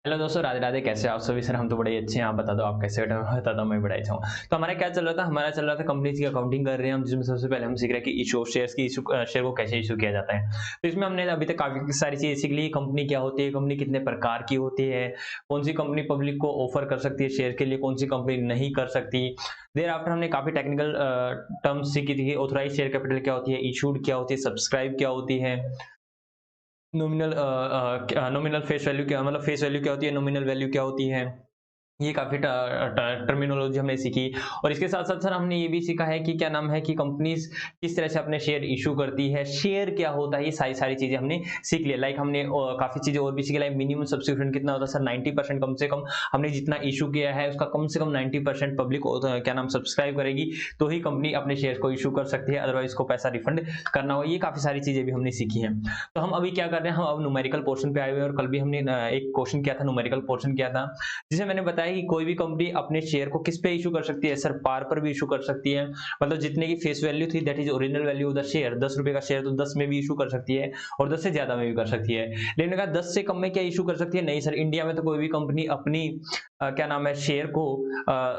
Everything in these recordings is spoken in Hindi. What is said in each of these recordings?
हेलो दोस्तों, राधे राधे। कैसे हो आप सभी? सर हम तो बड़े अच्छे हैं। आप बता दो आप कैसे हो? मैं बताता हूँ, मैं बड़ा अच्छा हूँ। तो हमारा क्या चल रहा था? हमारा चल रहा था कंपनीज की अकाउंटिंग कर रहे हैं हम, जिसमें सबसे पहले हम सीख रहे हैं कि इशू शेयर्स की शेयर को कैसे इशू किया जाता है। तो इसमें हमने अभी तक काफी सारी चीजें सीख ली। कंपनी क्या होती है, कंपनी कितने प्रकार की होती है, कौन सी कंपनी पब्लिक को ऑफर कर सकती है शेयर के लिए, कौन सी कंपनी नहीं कर सकती। देर आफ्टर हमने काफी टेक्निकल टर्म्स सीखी थी। ऑथराइज शेयर कैपिटल क्या होती है, इशूड क्या होती है, सब्सक्राइब क्या होती है, नॉमिनल फेस वैल्यू क्या, मतलब फेस वैल्यू क्या होती है, नॉमिनल वैल्यू क्या होती है। ये काफ़ी टर्मिनोलॉजी हमने सीखी। और इसके साथ-साथ सर हमने ये भी सीखा है कि क्या नाम है कि कंपनीज़ किस तरह से अपने शेयर इश्यू करती है, शेयर क्या होता है, ये सारी-सारी चीज़ें हमने सीख लिया। लाइक हमने काफ़ी चीज़ें और भी सीखी, लाइक मिनिमम सब्सक्रिप्शन कितना होता है सर, 90% कम से कम हमने जितना इश्यू किया है उसका कम से कम 90% पब्लिक क्या नाम सब्सक्राइब करेगी, तो ही कंपनी अपने शेयर को इश्यू कर सकती है, अदरवाइज़ उसको पैसा रिफंड करना होगा। ये काफ़ी सारी चीज़ें भी हमने सीखी हैं। तो हम अभी क्या कर रहे हैं, हम अब न्यूमेरिकल पोर्शन पे आए हुए हैं और कल भी हमने एक क्वेश्चन किया था, न्यूमेरिकल पोर्शन किया था। जिसे मैंने बताया कि कोई भी कंपनी अपने शेयर को किस पे इश्यू कर सकती है सर, पार पर भी इश्यू कर सकती है। मतलब जितने की फेस वैल्यू थी, that is original value of the share, 10 रुपए का शेयर तो 10 में भी इश्यू कर सकती है और 10 से ज्यादा में भी कर सकती है। लेकिन कहा 10 से कम में क्या इश्यू कर सकती है? नहीं सर, इंडिया में तो कोई भी कंपनी अपनी क्या नाम है शेयर को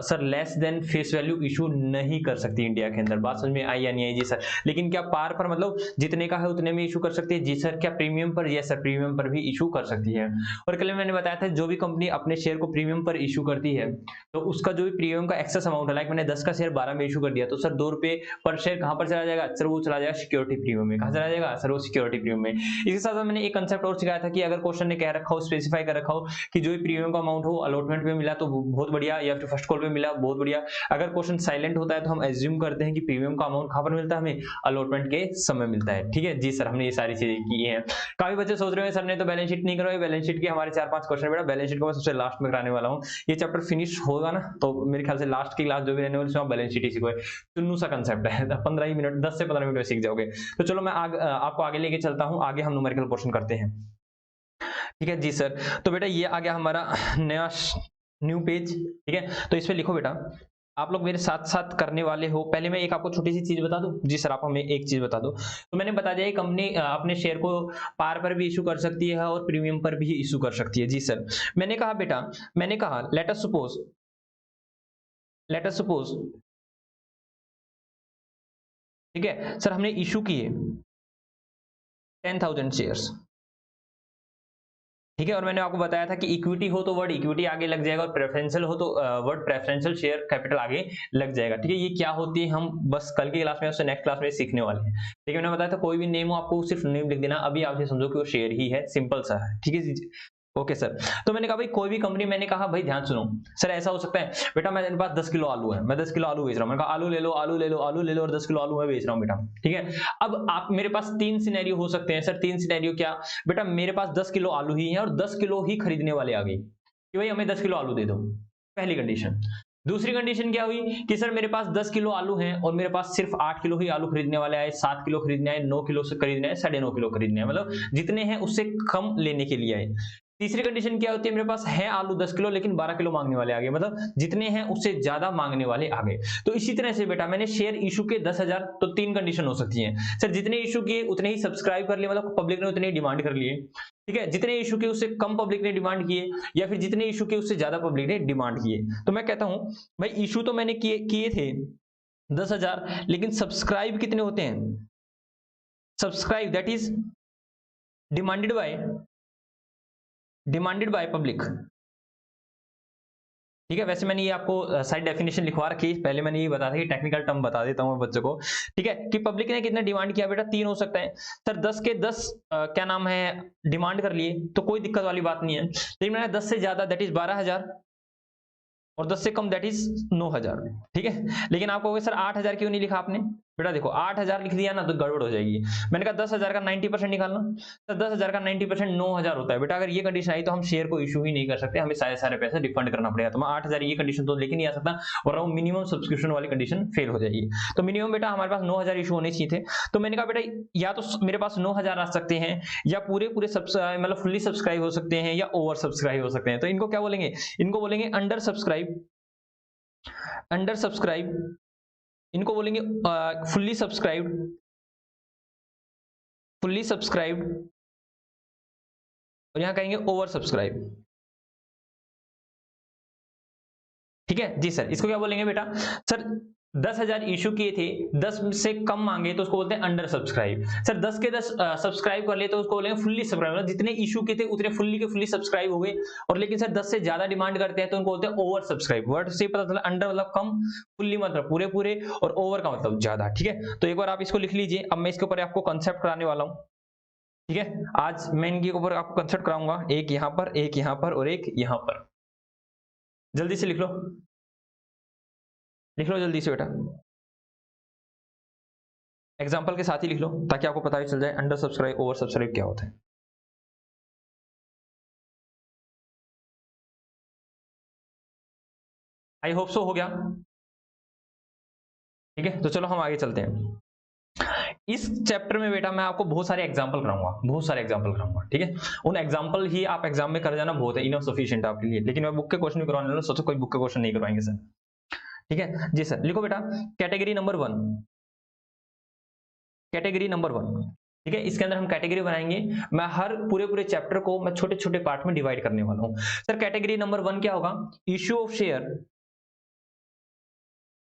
sir less than face value issue नहीं कर सकती इंडिया के अंदर। बात समझ में आई या नहीं आई? जी सर। लेकिन क्या पार पर मतलब जितने का है उतने में इशू कर सकती है? जी सर। क्या प्रीमियम पर? यस सर, प्रीमियम पर भी इशू कर सकती है। और कल मैंने बताया था जो भी कंपनी अपने शेयर को प्रीमियम पर इशू करती है, तो उसका जो भी प्रीमियम का एक्सेस अमाउंट है, लाइक मैंने 10 का शेयर 12 में इशू कर दिया, तो सर 2 रुपए पर शेयर कहां पर चला जाएगा सर? वो चला जाएगा सिक्योरिटी प्रीमियम में। कहां चला जाएगा सर? वो सिक्योरिटी प्रीमियम में। इसके साथ साथ मैंने एक कंसेप्ट और सिखाया था कि अगर क्वेश्चन ने कह रखा हो, स्पेसिफाई कर रखा हो कि जो भी प्रीमियम का अमाउंट हो अलॉटमेंट में मिला तो बहुत बढ़िया, या फिर फर्स्ट कॉल पे मिला बहुत बढ़िया। अगर क्वेश्चन साइलेंट होता है तो हम एज्यूम करते हैं कि प्रीमियम का अमाउंट कहां पर मिलता है हमें? अलॉटमेंट के समय मिलता है। ठीक है जी सर, हमने ये सारी चीजें की हैं। काफी बच्चे सोच रहे हैं सर ने तो बैलेंस शीट नहीं करवाई। बैलेंस शीट के हमारे 4-5 क्वेश्चन बेटा, बैलेंस शीट को मैं सबसे लास्ट में कराने वाला हूँ। ये चैप्टर फिनिश होगा ना, तो मेरे ख्याल से लास्ट की क्लास जो भी रहने वाली उसमें आप बैलेंस शीट ही सीखोगे। चुन्नू सा कंसेप्ट है, 15 ही मिनट, 10 से 15 मिनट में सीख जाओगे। तो चलो मैं आपको आगे लेके चलता हूँ। आगे हम न्यूमेरिकल पोर्शन करते हैं। ठीक है जी सर। तो बेटा ये आ गया हमारा नया न्यू पेज। ठीक है, तो इस पे लिखो बेटा, आप लोग मेरे साथ साथ करने वाले हो। पहले मैं एक आपको छोटी सी चीज बता दूं। जी सर, आप हमें एक चीज बता दो। तो मैंने बता दिया कंपनी अपने शेयर को पार पर भी इशू कर सकती है और प्रीमियम पर भी इशू कर सकती है। जी सर। मैंने कहा बेटा, मैंने कहा लेट अस सपोज, ठीक है सर, हमने इशू किए 10,000 शेयर्स। ठीक है, और मैंने आपको बताया था कि इक्विटी हो तो वर्ड इक्विटी आगे लग जाएगा और प्रेफरेंशियल हो तो वर्ड प्रेफरेंशियल शेयर कैपिटल आगे लग जाएगा। ठीक है, ये क्या होती है हम बस कल की क्लास में उससे नेक्स्ट क्लास में सीखने वाले हैं। ठीक है, मैंने बताया था कोई भी नेम हो आपको सिर्फ नेम लिख देना। अभी आप ये समझो कि वो शेयर ही है, सिंपल सा है। ठीक है जी। Okay sir. तो मैंने कहा भाई कोई भी कंपनी, मैंने कहा भाई ध्यान सुनो सर, ऐसा हो सकता है बेटा मेरे पास 10 किलो आलू है, मैं 10 किलो आलू बेच रहा हूँ। मैंने कहा आलू ले लो, आलू ले लो, आलू ले लो, और 10 किलो आलू मैं बेच रहा हूँ बेटा। ठीक है, अब आप मेरे पास तीन सिनेरियो हो सकते हैं सर। तीन सिनेरियो क्या बेटा? मेरे पास 10 किलो आलू ही है और 10 किलो ही खरीदने वाले आ गए कि भाई हमें 10 किलो आलू दे दो। पहली कंडीशन। दूसरी कंडीशन क्या हुई कि सर मेरे पास 10 किलो आलू हैं और मेरे पास सिर्फ 8 किलो ही आलू खरीदने वाले आए, 7 किलो खरीदने आए, 9 किलो से खरीदने आए, 9.5 किलो खरीदने आए, मतलब जितने हैं उससे कम लेने के लिए आए। तीसरी कंडीशन क्या होती है? मेरे पास है आलू 10 किलो लेकिन 12 किलो मांगने वाले आ गए, मतलब जितने हैं उससे ज्यादा मांगने वाले आ गए। तो इसी तरह से बेटा मैंने शेयर इशू के 10,000, तो तीन कंडीशन हो सकती है सर। जितने इशू किए उतने ही सब्सक्राइब कर लिए, मतलब पब्लिक ने उतने ही डिमांड कर लिए। ठीक है, जितने इशू किए उससे कम पब्लिक ने डिमांड किए, या फिर जितने इशू किए उससे ज्यादा पब्लिक ने डिमांड किए। तो मैं कहता हूं भाई इशू तो मैंने किए किए थे 10,000, लेकिन सब्सक्राइब कितने होते हैं? Subscribe that is demanded by public. ठीक है, वैसे मैंने ये आपको साइड डेफिनेशन लिखवा रखी है, पहले मैंने ये बताया था कि टेक्निकल टर्म बता देता हूं मैं बच्चों को। ठीक है, कि पब्लिक ने कितना डिमांड किया बेटा? तीन हो सकता है सर। 10 के 10 क्या नाम है डिमांड कर लिए तो कोई दिक्कत वाली बात नहीं है, लेकिन मैंने 10 से ज्यादा दैट इज 12,000 और 10 से कम दैट इज 9,000। ठीक है, लेकिन आप कहोगे सर 8,000 क्यों नहीं लिखा आपने? बेटा देखो 8,000 लिख दिया ना तो गड़बड़ हो जाएगी। मैंने कहा 10,000 का 90% निकालना, तो 10,000 का 90% 9,000 होता है बेटा। अगर ये कंडीशन आई तो हम शेयर को इशू ही नहीं कर सकते, हमें सारे पैसे रिफंड करना पड़ेगा। तो मैं 8,000 ये कंडीशन तो लेके नहीं आ सकता, और मिनिमम सब्सक्रिप्शन वाली कंडीशन फेल हो जाएगी। तो मिनिमम बेटा हमारे पास 9,000 इशू होने चाहिए थे। तो मैंने कहा बेटा या तो मेरे पास 9,000 आ सकते हैं, या पूरे पूरे मतलब फुल्ली सब्सक्राइब हो सकते हैं, या ओवर सब्सक्राइब हो सकते हैं। तो इनको क्या बोलेंगे? इनको बोलेंगे अंडर सब्सक्राइब, अंडर सब्सक्राइब, इनको बोलेंगे फुल्ली सब्सक्राइब्ड, फुल्ली सब्सक्राइब्ड, और यहां कहेंगे ओवर सब्सक्राइब। ठीक है जी सर। इसको क्या बोलेंगे बेटा? सर 10,000 इशू किए थे, 10 से कम मांगे तो उसको बोलते हैं अंडर सब्सक्राइब। सर 10 के 10 सब्सक्राइब कर लिए तो उसको बोलेंगे फुल्ली सब्सक्राइब, मतलब जितने इशू किए थे उतने फुल्ली के फुल्ली सब्सक्राइब हो गए। और लेकिन सर 10 से ज्यादा डिमांड करते हैं तो उनको बोलते हैं ओवर सब्सक्राइब। वर्ड से पता चला अंडर मतलब कम, फुल्ली मतलब पूरे पूरे, और ओवर का मतलब ज्यादा। ठीक है, तो एक बार आप इसको लिख लीजिए। अब मैं इसके ऊपर आपको कंसेप्ट कराने वाला हूँ। ठीक है, आज मैं इनके ऊपर आपको कंसेप्ट कराऊंगा, एक यहाँ पर, एक यहाँ पर और एक यहाँ पर। जल्दी से लिख लो, लिख लो जल्दी से बेटा, एग्जाम्पल के साथ ही लिख लो ताकि आपको पता भी चल जाए अंडर सब्सक्राइब ओवर सब्सक्राइब क्या होता है। आई होप सो हो गया। ठीक है, तो चलो हम आगे चलते हैं। इस चैप्टर में बेटा मैं आपको बहुत सारे एग्जांपल कराऊंगा, बहुत सारे एग्जांपल कराऊंगा। ठीक है, उन एग्जांपल ही आप एग्जाम में कर जाना, बहुत है, इनफ सफिशिएंट आपके लिए। लेकिन मैं बुक के क्वेश्चन भी करवाने वाला हूं, सोचो कोई बुक के क्वेश्चन नहीं करवाएंगे सर। ठीक है जी सर, लिखो बेटा कैटेगरी नंबर 1, कैटेगरी नंबर 1। ठीक है, इसके अंदर हम कैटेगरी बनाएंगे। मैं हर पूरे पूरे चैप्टर को मैं छोटे छोटे पार्ट में डिवाइड करने वाला हूं। सर कैटेगरी नंबर 1 क्या होगा? Issue of share.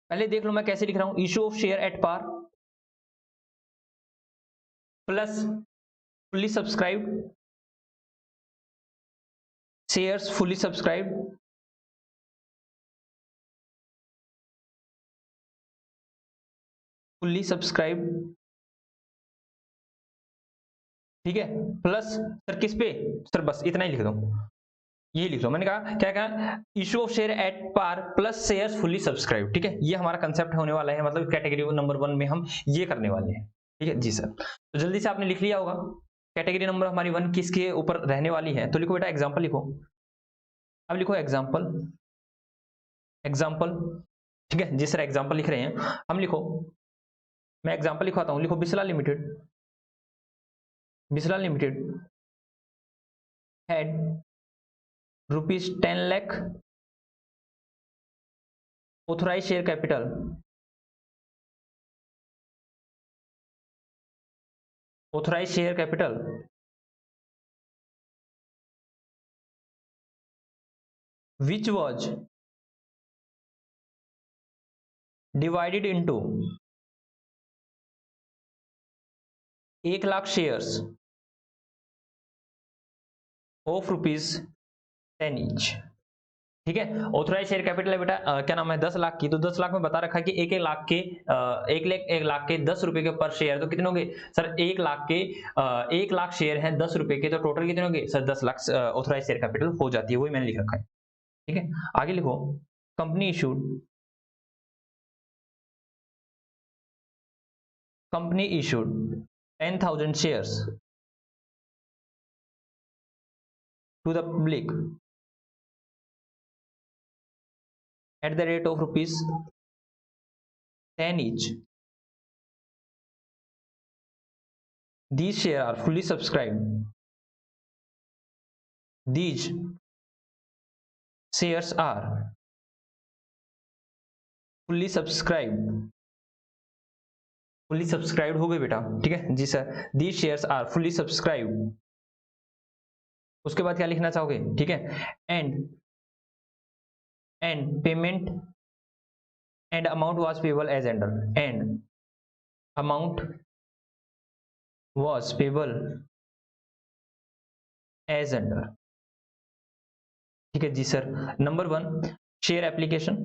पहले देख लो मैं कैसे लिख रहा हूं, issue of share at par plus fully subscribed, shares fully subscribed, fully subscribed. ठीक है, प्लस सर किस पे? सर बस इतना ही लिख दो, ये लिख लो। मैंने कहा क्या कहा, issue of share at par plus shares fully subscribe. ठीक है, ये हमारा कंसेप्ट होने वाला है, मतलब कैटेगरी नंबर 1 में हम ये करने वाले हैं। ठीक है जी सर, तो जल्दी से आपने लिख लिया होगा कैटेगरी नंबर हमारी 1 किसके ऊपर रहने वाली है। तो लिखो बेटा एग्जाम्पल लिखो, अब लिखो एग्जाम्पल, एग्जाम्पल। ठीक है जी सर, एग्जाम्पल लिख रहे हैं हम, लिखो। मैं एग्जाम्पल लिखवाता हूँ, लिखो Bisla limited, Bisla limited had rupees 10 lakh authorise share capital, authorise share capital which was divided into 1,00,000 shares of rupees 10 each. ठीक है, ऑथोराइज शेयर कैपिटल है बेटा क्या नाम है 10 लाख की, तो 10 लाख में बता रखा है कि 1,00,000 के 1,00,000 के 10 रुपए के पर शेयर, तो कितने होंगे सर 1,00,000 के 1,00,000 शेयर हैं 10 रुपए के, तो टोटल कितने होंगे sir 10 lakh authorise share capital हो जाती है, वही मैंने लिख रखा है। ठीक है, आगे लिखो company issued, company issued 10,000 shares to the public at the rate of rupees 10 each. These shares are fully subscribed. These shares are fully subscribed. fully subscribed हो गए बेटा। ठीक है जी sir, these shares are fully subscribed। उसके बाद क्या लिखना चाहोगे? ठीक है, and payment and amount was payable as under, and amount was payable as under। ठीक है जी sir, number 1 share application,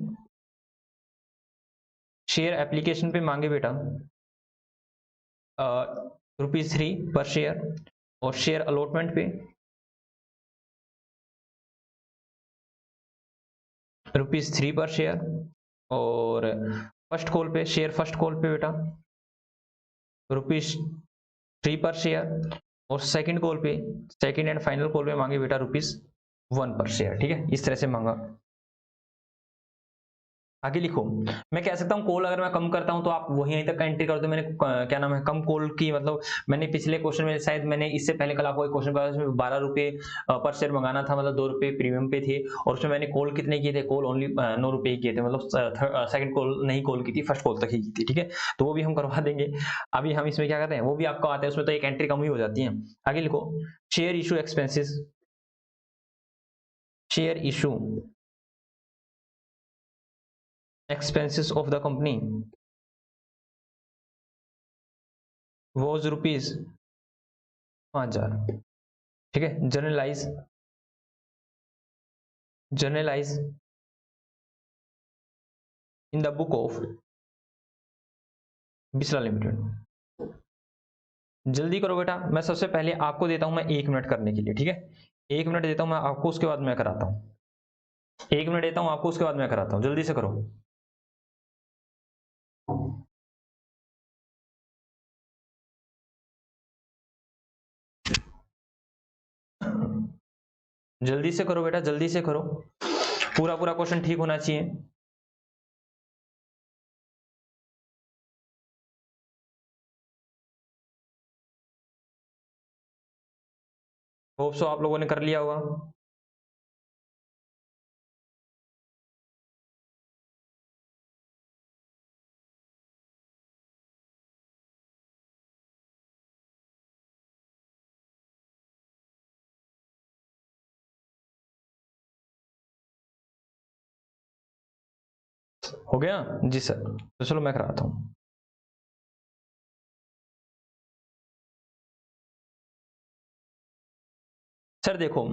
share application पे मांगे बेटा ₹3 पर शेयर, और शेयर अलॉटमेंट पे ₹3 पर शेयर, और फर्स्ट कॉल पे शेयर, फर्स्ट कॉल पे बेटा ₹3 पर शेयर, और सेकंड कॉल पे, सेकंड एंड फाइनल कॉल पे मांगे बेटा ₹1 पर शेयर। ठीक है, इस तरह से मांगा। आगे लिखो, मैं कह सकता हूँ कॉल अगर मैं कम करता हूँ तो आप वहीं तक एंट्री कर दो। मैंने क्या नाम है कम कॉल की, मतलब मैंने पिछले क्वेश्चन में शायद मैंने इससे पहले कल आपको एक क्वेश्चन कराया उसमें 12 रुपए पर शेयर मंगाना था, मतलब 2 रुपए प्रीमियम पे थे, और उसमें मैंने कॉल कितने किए थे? कॉल ओनली 9 रुपए ही किए थे, मतलब सेकंड कॉल नहीं कॉल की थी, फर्स्ट कॉल तक ही की थी। ठीक है, तो वो भी हम करवा देंगे। अभी हम इसमें क्या करते हैं, वो भी आपको आता है, उसमें तो एक एंट्री कम ही हो जाती है। आगे लिखो share issue expenses, share issue expenses of the company was rupees 5,000। ठीक है, generalized in the book of Bisla limited. जल्दी करो बेटा, मैं सबसे पहले आपको देता हूं मैं 1 मिनट करने के लिए, ठीक है, 1 मिनट देता हूं मैं आपको, उसके बाद मैं कराता हूं। 1 मिनट देता हूं आपको, उसके बाद मैं कराता हूं, जल्दी से करो। जल्दी से करो बेटा, जल्दी से करो, पूरा पूरा क्वेश्चन ठीक होना चाहिए। होप सो आप लोगों ने कर लिया होगा। हो गया जी सर, तो चलो मैं कराता हूं। सर देखो,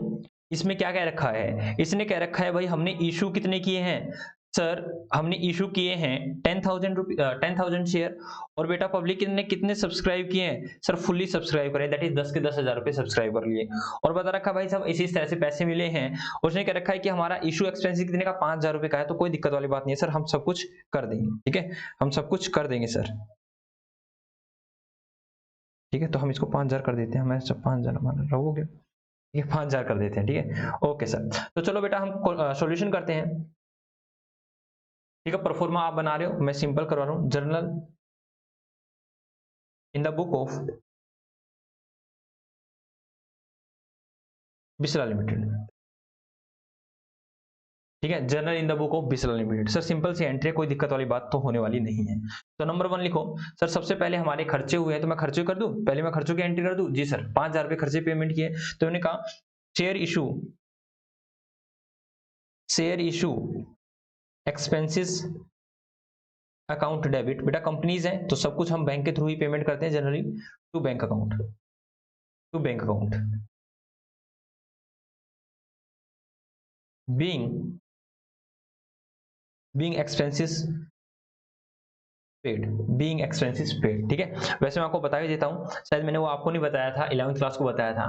इसमें क्या कह रखा है, इसने कह रखा है भाई हमने इशू कितने किए हैं सर, हमने इशू किए हैं 10,000 शेयर, और बेटा पब्लिक ने कितने सब्सक्राइब किए हैं सर, फुल्ली सब्सक्राइब करें, दैट इज 10 के 10,000 रुपए सब्सक्राइब कर लिए, और बता रखा भाई साहब इसी तरह से पैसे मिले हैं। उसने कह रखा है कि हमारा इशू एक्सपेंस कितने का 5,000 रुपए का है, तो कोई दिक्कत वाली बात नहीं है सर, हम सब कुछ कर देंगे, ठीक है, हम सब कुछ कर देंगे सर। ठीक है, तो हम इसको 5,000 कर देते हैं, हमें सब 5,000 मान रहोगे, ये 5,000 कर देते हैं, ठीक है, ओके सर। तो चलो बेटा हम सॉल्यूशन करते हैं। ठीक है, परफॉर्मा आप बना रहे हो, मैं सिंपल करवा रहा हूं, journal in the book of Bisla limited. ठीक है, journal in the book of Bisla limited, sir simple सी एंट्री, कोई दिक्कत वाली बात तो होने वाली नहीं है। तो नंबर 1 लिखो सर, सबसे पहले हमारे खर्चे हुए हैं, तो मैं खर्चे कर दूं, पहले मैं खर्चों की एंट्री कर दूं, जी सर 5,000 रुपए खर्चे पेमेंट किए, तो उन्होंने कहा share issue expenses account debit, बेटा कंपनीज है तो सब कुछ हम बैंक के थ्रू ही पेमेंट करते हैं generally, to bank account, to bank account being being expenses paid, being expenses paid. ठीक है, वैसे मैं आपको बता ही देता हूँ, शायद मैंने वो आपको नहीं बताया था, 11th क्लास को बताया था,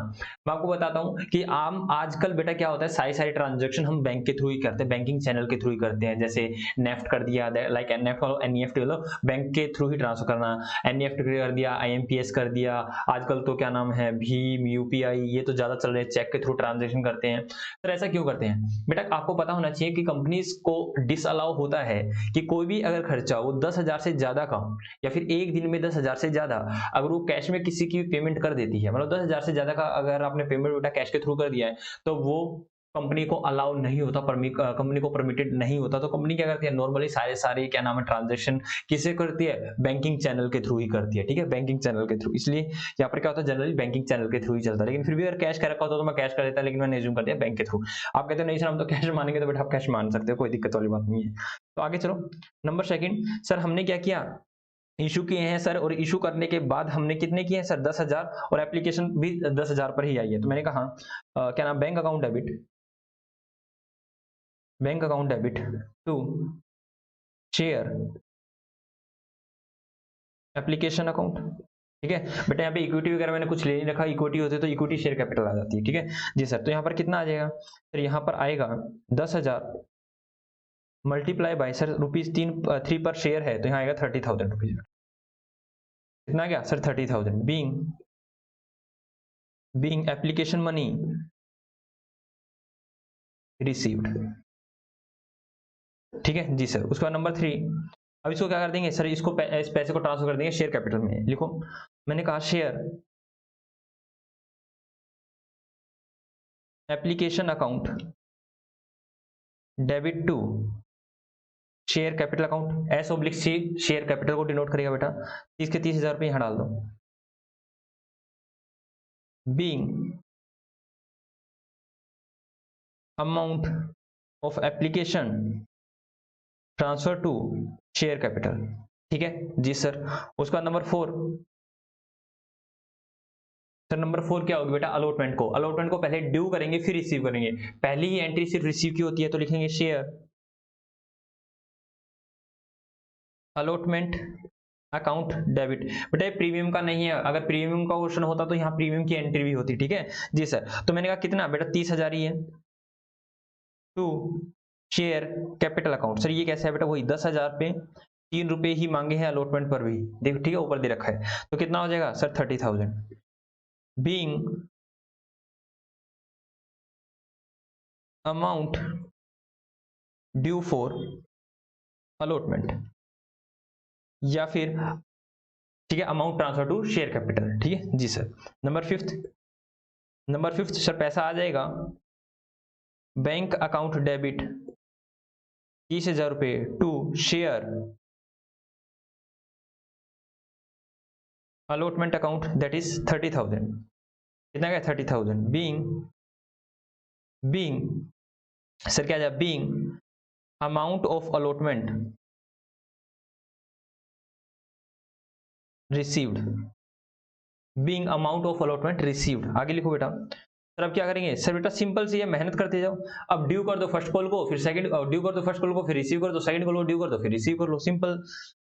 मैं आपको बताता हूँ कि आम आजकल बेटा क्या होता है, सारी सारी ट्रांजेक्शन हम बैंक के थ्रू ही करते हैं, बैंकिंग चैनल के थ्रू ही करते हैं, जैसे नेफ्ट कर दिया, लाइक नेफ्ट और एनईएफटी, मतलब बैंक के थ्रू ही ट्रांसफर करना, एनईएफटी कर दिया, आईएमपीएस कर दिया, आजकल तो क्या नाम है भीम, यूपीआई, ये तो ज्यादा चल रहे हैं, चेक के थ्रू ट्रांजेक्शन करते हैं। तो ऐसा क्यों करते हैं बेटा, आपको पता होना चाहिए कि कंपनीज को डिसअलाउ होता है कि कोई भी अगर खर्चा वो 10,000 से ज्यादा का, या फिर एक दिन में 10,000 से ज्यादा अगर वो कैश में किसी की पेमेंट कर देती है, मतलब 10,000 से ज्यादा का अगर आपने पेमेंट बेटा कैश के थ्रू कर दिया है, तो वो कंपनी को अलाउ नहीं होता, कंपनी को परमिटेड नहीं होता, तो कंपनी क्या करती है, नॉर्मली सारे सारे क्या नाम है ट्रांजेक्शन किससे करती है, बैंकिंग चैनल के थ्रू ही करती है। ठीक है, बैंकिंग चैनल के थ्रू, इसलिए यहाँ पर क्या होता है, जनरली बैंकिंग चैनल के थ्रू ही चलता है, लेकिन फिर भी अगर कैश का रखा होता तो मैं कैश कर देता, लेकिन मैंने एज्यूम कर दिया बैंक के थ्रू। आप कहते हो नहीं सर हम तो कैश मानेंगे, तो बेटा आप कैश मान सकते हो, कोई दिक्कत वाली बात नहीं है। तो आगे चलो, नंबर सेकंड, सर हमने क्या किया, इशू किए हैं सर, और इशू करने के बाद हमने कितने किए हैं सर, 10,000, और एप्लीकेशन भी 10,000 पर ही आई है, तो मैंने कहा क्या नाम, bank account debit to share application account. ठीक है बेटा, यहाँ पे इक्विटी वगैरह मैंने कुछ ले नहीं रखा, इक्विटी होते तो इक्विटी शेयर कैपिटल आ जाती है। ठीक है जी सर, तो यहाँ पर कितना आ जाएगा, तो यहाँ पर आएगा 10,000 मल्टीप्लाई बाय सर रुपीज 3 पर शेयर है, तो यहाँ आएगा 30,000 रुपीज। कितना गया sir, 30,000 being application money received. ठीक है जी सर, उसके बाद नंबर 3, अब इसको क्या कर देंगे सर, इसको इस पैसे को ट्रांसफर कर देंगे शेयर कैपिटल में, लिखो, मैंने कहा share application account debit to share capital account, S oblique C share capital को डिनोट करेगा बेटा, 30 के 30,000 रुपये यहाँ डाल दो, being amount of application transfer to share capital, ठीक है जी सर। उसका नंबर 4 सर, नंबर 4 क्या होगी बेटा, अलॉटमेंट को, अलॉटमेंट को पहले ड्यू करेंगे फिर रिसीव करेंगे। पहली ही एंट्री सिर्फ रिसीव की होती है तो लिखेंगे शेयर अलॉटमेंट अकाउंट डेबिट। बेटा प्रीमियम का नहीं है, अगर प्रीमियम का क्वेश्चन होता तो यहाँ प्रीमियम की एंट्री भी होती, ठीक है जी सर। तो मैंने कहा कितना बेटा 30,000 ही है। To share capital account, sir ये कैसे है बेटा, वही 10,000 पे 3 रुपए ही मांगे हैं अलॉटमेंट पर भी, देखो ठीक है ऊपर दे रखा है, तो कितना हो जाएगा sir 30,000 being amount due for allotment, या फिर ठीक है amount transfer to share capital, ठीक है जी सर। नंबर फिफ्थ सर पैसा आ जाएगा बैंक अकाउंट डेबिट 30,000 रुपए to share allotment account that is 30,000, कितना क्या 30,000 बीइंग सर क्या जाए being amount of allotment received, being amount of allotment received, आगे लिखो बेटा। सर अब क्या करेंगे सर, बेटा सिंपल सी है, मेहनत करते जाओ। अब ड्यू कर दो फर्स्ट कॉल को, फिर सेकंड ड्यू कर दो फर्स्ट कॉल को, फिर रिसीव कर दो सेकंड कॉल को, ड्यू कर दो फिर रिसीव कर लो, सिंपल।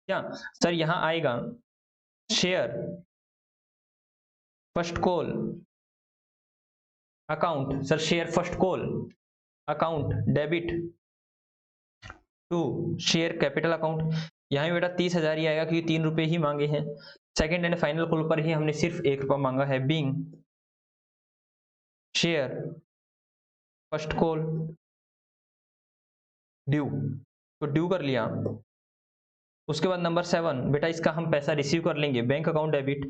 क्या सर यहां आएगा share first call account, sir share first call account debit to share capital account, यहाँ भी बेटा 30,000 ही आएगा क्योंकि 3 रुपए ही मांगे हैं। सेकंड एंड फाइनल कॉल पर ही हमने सिर्फ 1 रुपया मांगा है, being share first call due, तो ड्यू कर लिया। उसके बाद नंबर 7 बेटा इसका हम पैसा रिसीव कर लेंगे, bank account debit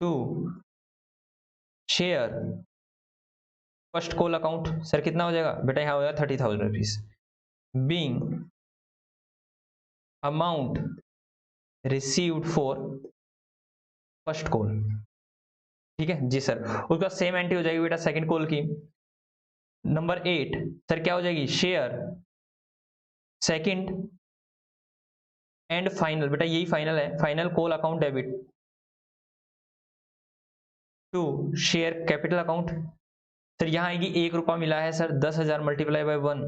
to share first call account, sir कितना हो जाएगा बेटा, यहाँ हो जाएगा 30,000 rupees, being amount received for first call, ठीक है जी सर। उसका सेम एंट्री हो जाएगी बेटा सेकंड कॉल की। नंबर 8 सर क्या हो जाएगी, शेयर सेकंड एंड फाइनल, बेटा यही फाइनल है, final call account debit to share capital account, sir यहां आएगी 1 रुपया मिला है sir, 10,000 multiply by 1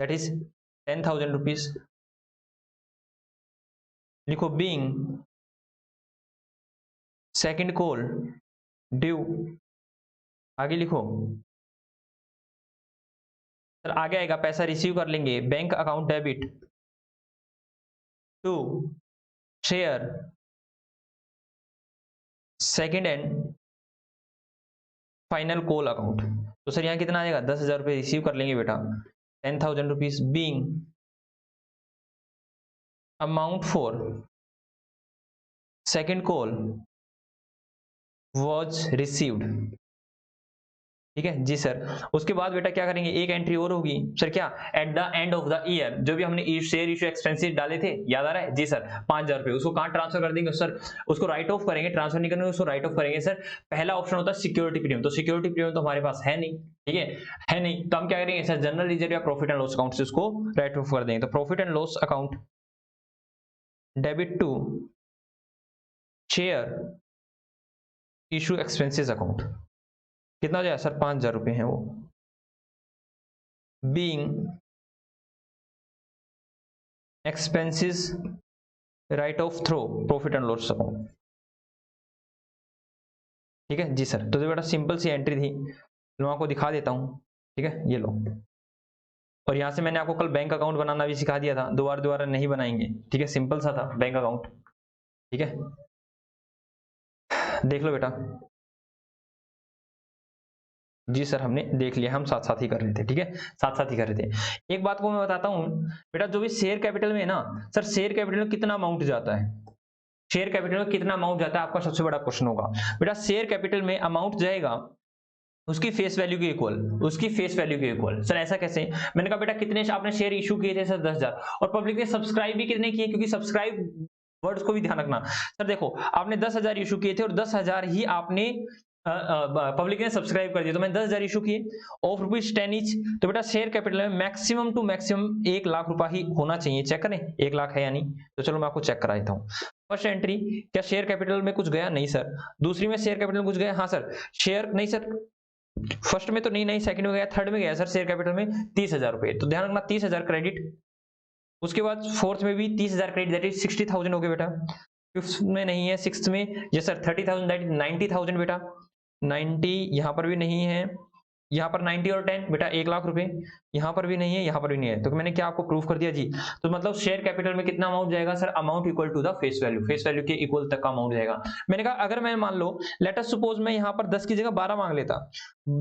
that is 10,000 rupees, लिखो बीइंग सेकंड कॉल ड्यू, आगे लिखो सर, आगे आएगा पैसा रिसीव कर लेंगे, bank account debit to share second and final call account, तो सर यहाँ कितना आएगा 10,000 रुपये रिसीव कर लेंगे बेटा, 10,000 rupees being amount for second call was received, ठीक है जी सर। उसके बाद बेटा क्या करेंगे, एक एंट्री और होगी सर, क्या at the end of the year, जो भी हमने शेयर इशू एक्सपेंसेस डाले थे याद आ रहा है जी सर, 5,000 रुपए, उसको कहाँ ट्रांसफर कर देंगे सर, उसको राइट ऑफ करेंगे, ट्रांसफर नहीं करेंगे उसको राइट ऑफ करेंगे सर। पहला ऑप्शन होता है सिक्योरिटी प्रीमियम, तो सिक्योरिटी प्रीमियम तो हमारे पास है नहीं, ठीक है नहीं, तो हम क्या करेंगे सर, जनरल रिजर्व या प्रॉफिट एंड लॉस अकाउंट से उसको राइट ऑफ कर देंगे। तो profit and loss account debit to share issue expenses account, कितना हो जाएगा सर 5,000 रुपए है वो, being expenses write off through profit and loss account, ठीक है जी सर। तो बेटा सिंपल सी एंट्री थी, मैं आपको दिखा देता हूं, ठीक है ये लो, और यहां से मैंने आपको कल बैंक अकाउंट बनाना भी सिखा दिया था, दोबारा नहीं बनाएंगे, ठीक है सिंपल सा था बैंक अकाउंट, ठीक है देख लो बेटा। जी सर हमने देख लिया, हम साथ साथ ही कर रहे थे, ठीक है साथ साथ ही कर रहे थे। एक बात को मैं बताता हूं बेटा, जो भी शेयर कैपिटल में है ना सर, शेयर कैपिटल में कितना अमाउंट जाता है, शेयर कैपिटल में कितना अमाउंट जाता है, आपका सबसे बड़ा क्वेश्चन होगा बेटा। शेयर कैपिटल में अमाउंट जाएगा उसकी फेस वैल्यू के इक्वल, उसकी फेस वैल्यू के इक्वल। सर ऐसा कैसे, मैंने कहा बेटा कितने आपने शेयर इशू किए थे सर 10,000, और पब्लिक ने सब्सक्राइब भी कितने किए, क्योंकि सब्सक्राइब वर्ड्स को भी ध्यान रखना। सर देखो आपने 10,000 इशू किए थे और 10,000 ही आपने पब्लिक ने सब्सक्राइब कर दिया तो मैंने 10,000 इशू किए ऑफ ₹10 ईच। तो बेटा शेयर कैपिटल में मैक्सिमम टू मैक्सिमम 1 लाख रुपया ही होना चाहिए। चेक करें 1 लाख है या नहीं, तो चलो मैं आपको चेक करा देता हूँ। फर्स्ट एंट्री, क्या शेयर कैपिटल में कुछ गया? नहीं सर। दूसरी में शेयर कैपिटल में कुछ गया? हाँ सर। शेयर नहीं सर, फर्स्ट में तो नहीं, सेकंड में गया, थर्ड में गया सर शेयर कैपिटल में 30,000 रुपए। तो ध्यान रखना 30,000 क्रेडिट। उसके बाद फोर्थ में भी 30,000 क्रेडिट, दैट इज 60,000 हो गए बेटा। फिफ्थ में नहीं है, सिक्स्थ में यस सर 30,000 दैट इज 90,000 बेटा। 90 यहाँ पर भी नहीं है, यहाँ पर 90 और 10 बेटा 1 लाख रुपए, यहाँ पर भी नहीं है, यहाँ पर भी नहीं है। तो मैंने क्या आपको प्रूफ कर दिया जी। तो मतलब शेयर कैपिटल में कितना अमाउंट जाएगा sir? Amount equal to the face value, face value के इक्वल तक का अमाउंट जाएगा। मैंने कहा अगर मैं मान लो लेट अस सपोज मैं यहाँ पर 10 की जगह 12 मांग लेता,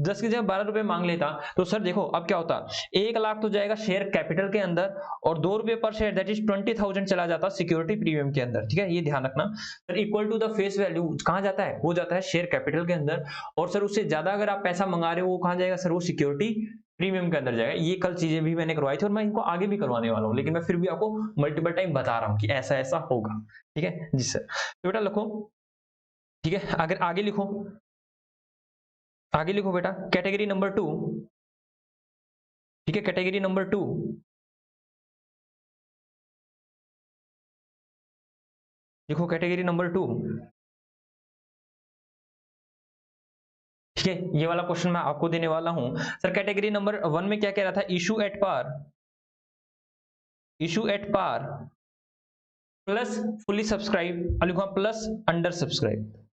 10 की जगह 12 रुपए मांग लेता, तो सर देखो अब क्या होता, 1 लाख तो जाएगा शेयर कैपिटल के अंदर और 2 रुपए पर शेयर दैट इज 20,000 चला जाता सिक्योरिटी प्रीमियम के अंदर। ठीक है, ये ध्यान रखना sir. Equal to the face value कहाँ जाता है? वो जाता है शेयर कैपिटल के अंदर। और सर उससे ज्यादा अगर आप पैसा मंगा रहे हो वो कहाँ जाएगा सर? वो सिक्योरिटी प्रीमियम के अंदर जाएगा। ये कल चीजें भी मैंने करवाई थी और मैं इनको आगे भी करवाने वाला हूँ, लेकिन मैं फिर भी आपको मल्टीपल टाइम बता रहा हूँ कि ऐसा ऐसा होगा। ठीक है जी सर। तो बेटा लिखो, ठीक है, अगर आगे लिखो, आगे लिखो बेटा कैटेगरी नंबर 2। ठीक है, कैटेगरी नंबर 2, देखो कैटेगरी नंबर 2। ठीक है, ये वाला क्वेश्चन मैं आपको देने वाला हूं सर। कैटेगरी नंबर 1 में क्या कह रहा था? Issue at par, issue at par plus fully subscribe, लिखा plus under subscribe,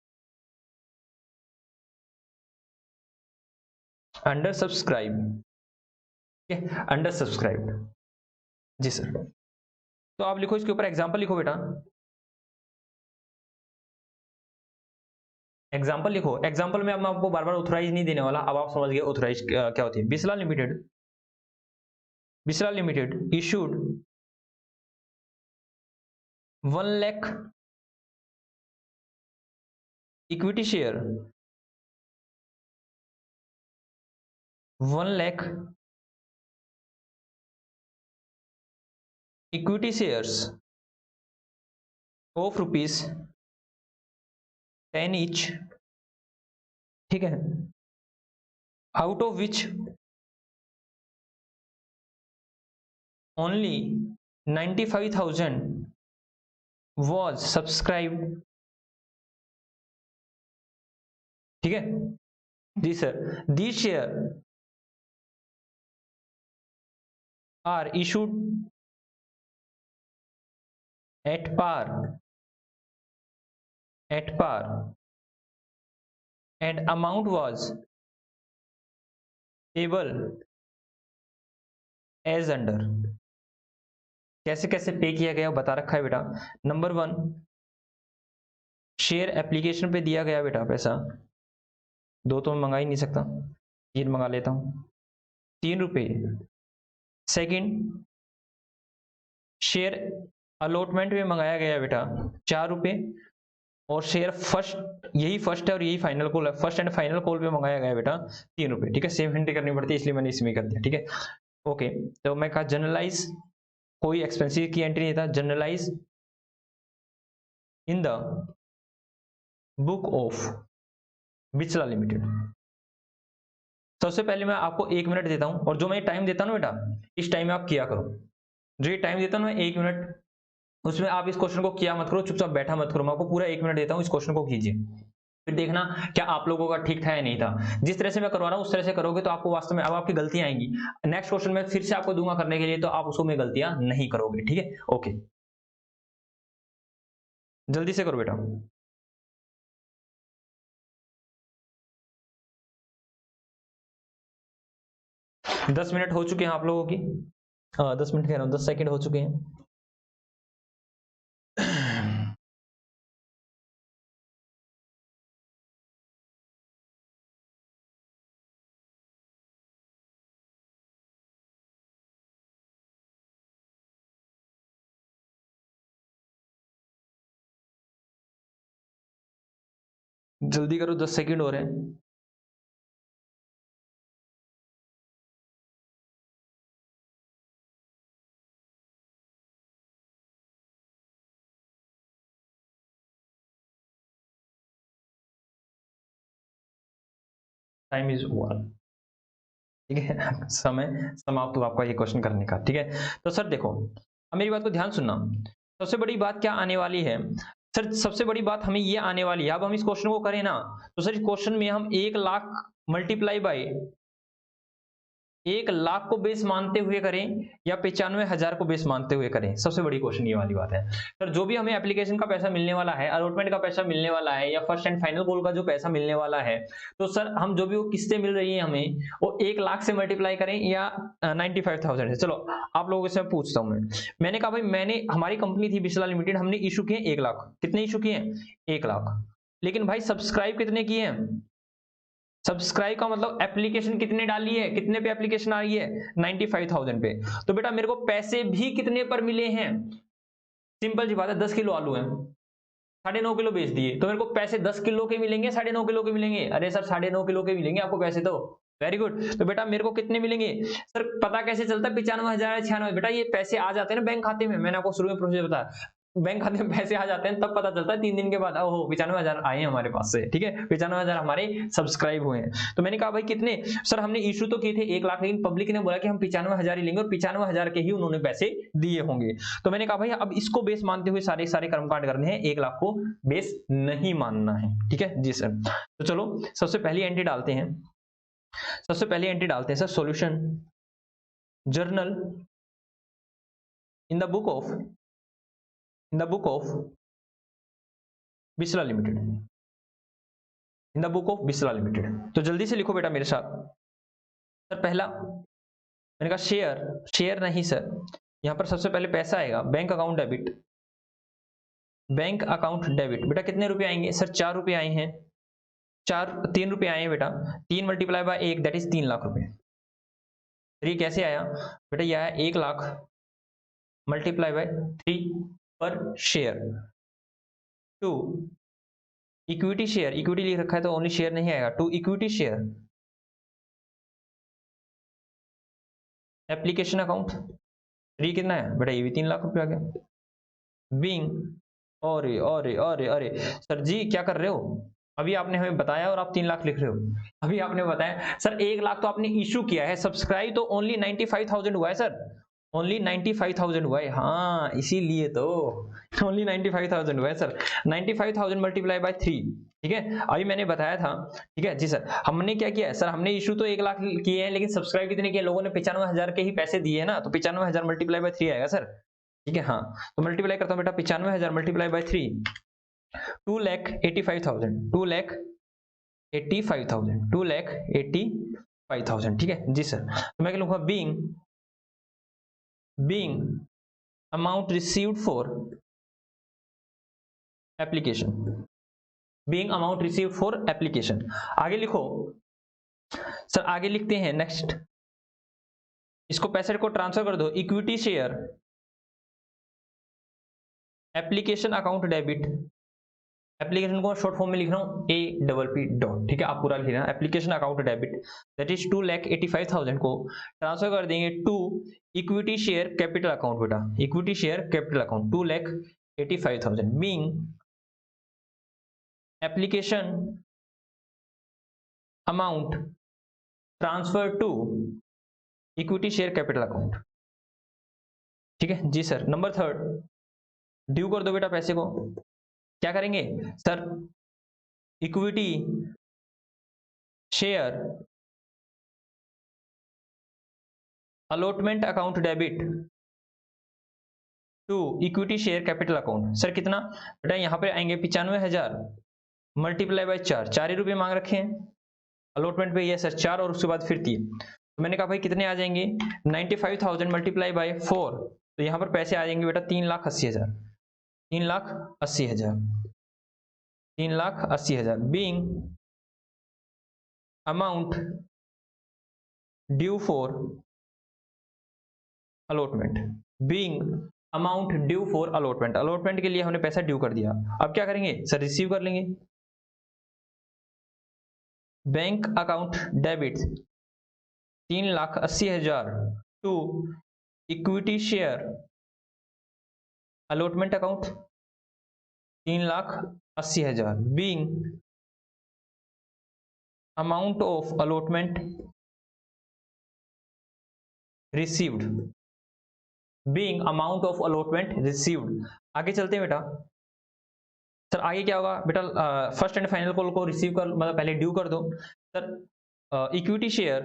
under subscribe. ठीक है, अंडर सब्सक्राइब जी सर। तो आप लिखो इसके ऊपर एग्जांपल लिखो बेटा, एग्जांपल लिखो। एग्जांपल में अब मैं आपको बार बार ऑथराइज नहीं देने वाला, अब आप समझ गए ऑथराइज क्या होती है। Bisla limited, Bisla limited issued 1 lakh equity share, 1 lakh equity shares of ₹10 each. ठीक है, out of which only 95,000 was subscribed। ठीक है जी sir. The share are issued at par, at par and amount was able as under. कैसे कैसे पे किया गया बता रखा है बेटा। नंबर 1, शेयर एप्लीकेशन पे दिया गया बेटा पैसा, 2 तो मैं मंगा ही नहीं सकता, 3 मंगा लेता हूं, 3 रुपए। सेकंड, शेयर अलॉटमेंट में मंगाया गया बेटा 4 रुपए। और शेयर फर्स्ट, यही फर्स्ट है और यही फाइनल कॉल है, फर्स्ट एंड फाइनल कॉल पे मंगाया गया बेटा 3 रुपए। ठीक है, सेम एंट्री करनी पड़ती है इसलिए मैंने इसमें कर दिया। ठीक है ओके। तो मैं कहा जनरलाइज, कोई एक्सपेंसिव की एंट्री नहीं था, journalise in the book of Bichla limited. सबसे पहले मैं आपको 1 मिनट देता हूं और जो मैं टाइम देता हूं ना बेटा, इस टाइम में आप किया करो। जो ये टाइम देता हूं मैं 1 मिनट, उसमें आप इस क्वेश्चन को किया मत करो, चुपचाप बैठा मत करो। मैं आपको पूरा 1 मिनट देता हूं, इस क्वेश्चन को कीजिए, फिर देखना क्या आप लोगों का ठीक था या नहीं था। जिस तरह से मैं करवा रहा हूं उस तरह से करोगे तो आपको वास्तव में अब आपकी गलतियां आएंगी। नेक्स्ट क्वेश्चन में फिर से आपको दूंगा करने के लिए, तो आप उसको में गलतियां नहीं करोगे। ठीक है ओके, जल्दी से करो बेटा। 10 मिनट हो चुके हैं आप लोगों की, 10 मिनट कह रहा हूँ, 10 सेकंड हो चुके हैं। जल्दी करो, 10 सेकंड हो रहे हैं। टाइम इज ओवर, ठीक है। समय समाप्त हुआ आपका ये क्वेश्चन करने का, ठीक है। तो सर देखो, अब मेरी बात को ध्यान सुनना। सबसे बड़ी बात क्या आने वाली है सर, सबसे बड़ी बात हमें ये आने वाली है, अब हम इस क्वेश्चन को करें ना, तो सर इस क्वेश्चन में हम 1 लाख मल्टीप्लाई बाई 1 लाख को बेस मानते हुए करें या 95,000 को बेस मानते हुए करें, सबसे बड़ी क्वेश्चन ये वाली बात है। सर जो भी हमें एप्लीकेशन का पैसा मिलने वाला है, अलॉटमेंट का पैसा मिलने वाला है, या फर्स्ट एंड फाइनल कॉल का जो पैसा मिलने वाला है, तो सर हम जो भी वो किस्तें मिल रही है हमें, वो 1 लाख से मल्टीप्लाई करें या 95,000 से। चलो आप लोगों से पूछता हूँ मैंने कहा भाई, मैंने हमारी कंपनी थी बिस्ला लिमिटेड, हमने इशू किए 1 लाख। कितने इशू किए? 1 लाख। लेकिन भाई सब्सक्राइब कितने किए हैं? सब्सक्राइब का मतलब एप्लीकेशन कितने डाली है, कितने पे एप्लीकेशन आ रही है? 95,000 पे। तो बेटा मेरे को पैसे भी कितने पर मिले हैं? सिंपल सी बात है, 10 किलो आलू है, 9.5 किलो बेच दिए, तो मेरे को पैसे 10 किलो के मिलेंगे, 9.5 किलो के मिलेंगे? अरे सर 9.5 किलो के मिलेंगे आपको पैसे तो। Very good. तो बेटा मेरे को कितने मिलेंगे? सर पता कैसे चलता है 95,000 96? बेटा ये पैसे आ जाते हैं ना बैंक खाते में, मैंने आपको शुरू में प्रोसेस बताया, बैंक खाते में पैसे आ जाते हैं तब पता चलता है 3 दिन के बाद, ओहो 95,000 आए हैं हमारे पास से, ठीक है, 95,000 हमारे सब्सक्राइब हुए हैं। तो मैंने कहा भाई कितने? सर हमने इशू तो किए थे 1 लाख, लेकिन पब्लिक ने बोला कि हम 95,000 ही लेंगे, और 95,000 के ही उन्होंने पैसे दिए होंगे। तो मैंने कहा भाई अब इसको बेस मानते हुए सारे सारे कर्मकांड करने हैं, 1 लाख को बेस नहीं मानना है, ठीक है जी सर। तो चलो सबसे पहली एंट्री डालते हैं, सबसे पहली एंट्री डालते हैं sir, solution journal in the book of Bisla limited, in the book of Bisla limited. तो जल्दी से लिखो बेटा मेरे साथ। सर पहला मैंने कहा शेयर, शेयर नहीं सर, यहां पर सबसे पहले पैसा आएगा, bank account debit, bank account debit. बेटा कितने रुपए आएंगे? सर 4 रुपए आए हैं, 3 रुपए आए हैं बेटा, 3 multiply by 1 that is 3 lakh रुपए। फिर ये कैसे आया? बेटा यह आया 1 लाख मल्टीप्लाई बाय 3 पर शेयर। 2 इक्विटी शेयर, इक्विटी लिख रखा है तो ओनली शेयर नहीं आएगा, 2 इक्विटी शेयर एप्लीकेशन अकाउंट। 3 कितना है बेटा? ये भी 3 लाख रुपए आ गया। बीइंग, अरे अरे अरे अरे सर जी क्या कर रहे हो? अभी आपने हमें बताया और आप 3 लाख लिख रहे हो। अभी आपने बताया सर 1 लाख तो आपने इशू किया है, सब्सक्राइब तो ओनली 95,000 हुआ है सर, ओनली 95,000 हुआ है, हाँ इसीलिए तो ओनली 95,000 हुआ है सर। 95,000 मल्टीप्लाई बाय 3, ठीक है, अभी मैंने बताया था, ठीक है जी सर। हमने क्या किया है सर? हमने इशू तो 1 लाख किए हैं, लेकिन सब्सक्राइब कितने किए? लोगों ने 95,000 के ही पैसे दिए हैं ना, तो 95,000 मल्टीप्लाई बाय 3 आएगा सर, ठीक है। हाँ तो मल्टीप्लाई करता हूँ बेटा, 95,000 मल्टीप्लाई बाय 3, 2,85,000, 2,85,000, 2,85,000, ठीक है जी सर। तो मैं क्या लिखूंगा? Being amount received for application, being amount received for application. आगे लिखो सर, आगे लिखते हैं नेक्स्ट, इसको पैसे को ट्रांसफर कर दो, equity share application account debit, application को शॉर्ट फॉर्म में लिख रहा हूं APP डॉट, ठीक है, आप पूरा लिख रहे हैं, application account debit that is 2,85,000 को ट्रांसफर कर देंगे to equity share capital account. बेटा equity share capital account 2,85,000 being application amount transfer to equity share capital account, ठीक है जी सर। नंबर 3 ड्यू कर दो बेटा पैसे को, क्या करेंगे sir? Equity share allotment account debit to equity share capital account. Sir कितना बेटा? यहां पे आएंगे 95,000 मल्टीप्लाई बाय 4, 4 ही रुपए मांग रखे हैं अलॉटमेंट पे, ये सर 4 और उसके बाद फिर 3। तो मैंने कहा भाई कितने आ जाएंगे? 95,000 मल्टीप्लाई बाय 4, तो यहां पर पैसे आ जाएंगे बेटा 3,80,000, 3,80,000, 3,80,000 being amount due for allotment, being amount due for allotment, allotment के लिए हमने पैसा ड्यू कर दिया। अब क्या करेंगे सर? रिसीव कर लेंगे, bank account debit 3,80,000 to equity share allotment account 3,80,000 being amount of allotment received, being amount of allotment received. आगे चलते हैं बेटा। सर आगे क्या होगा बेटा, फर्स्ट एंड फाइनल कॉल को रिसीव कर, मतलब पहले ड्यू कर दो। Sir equity share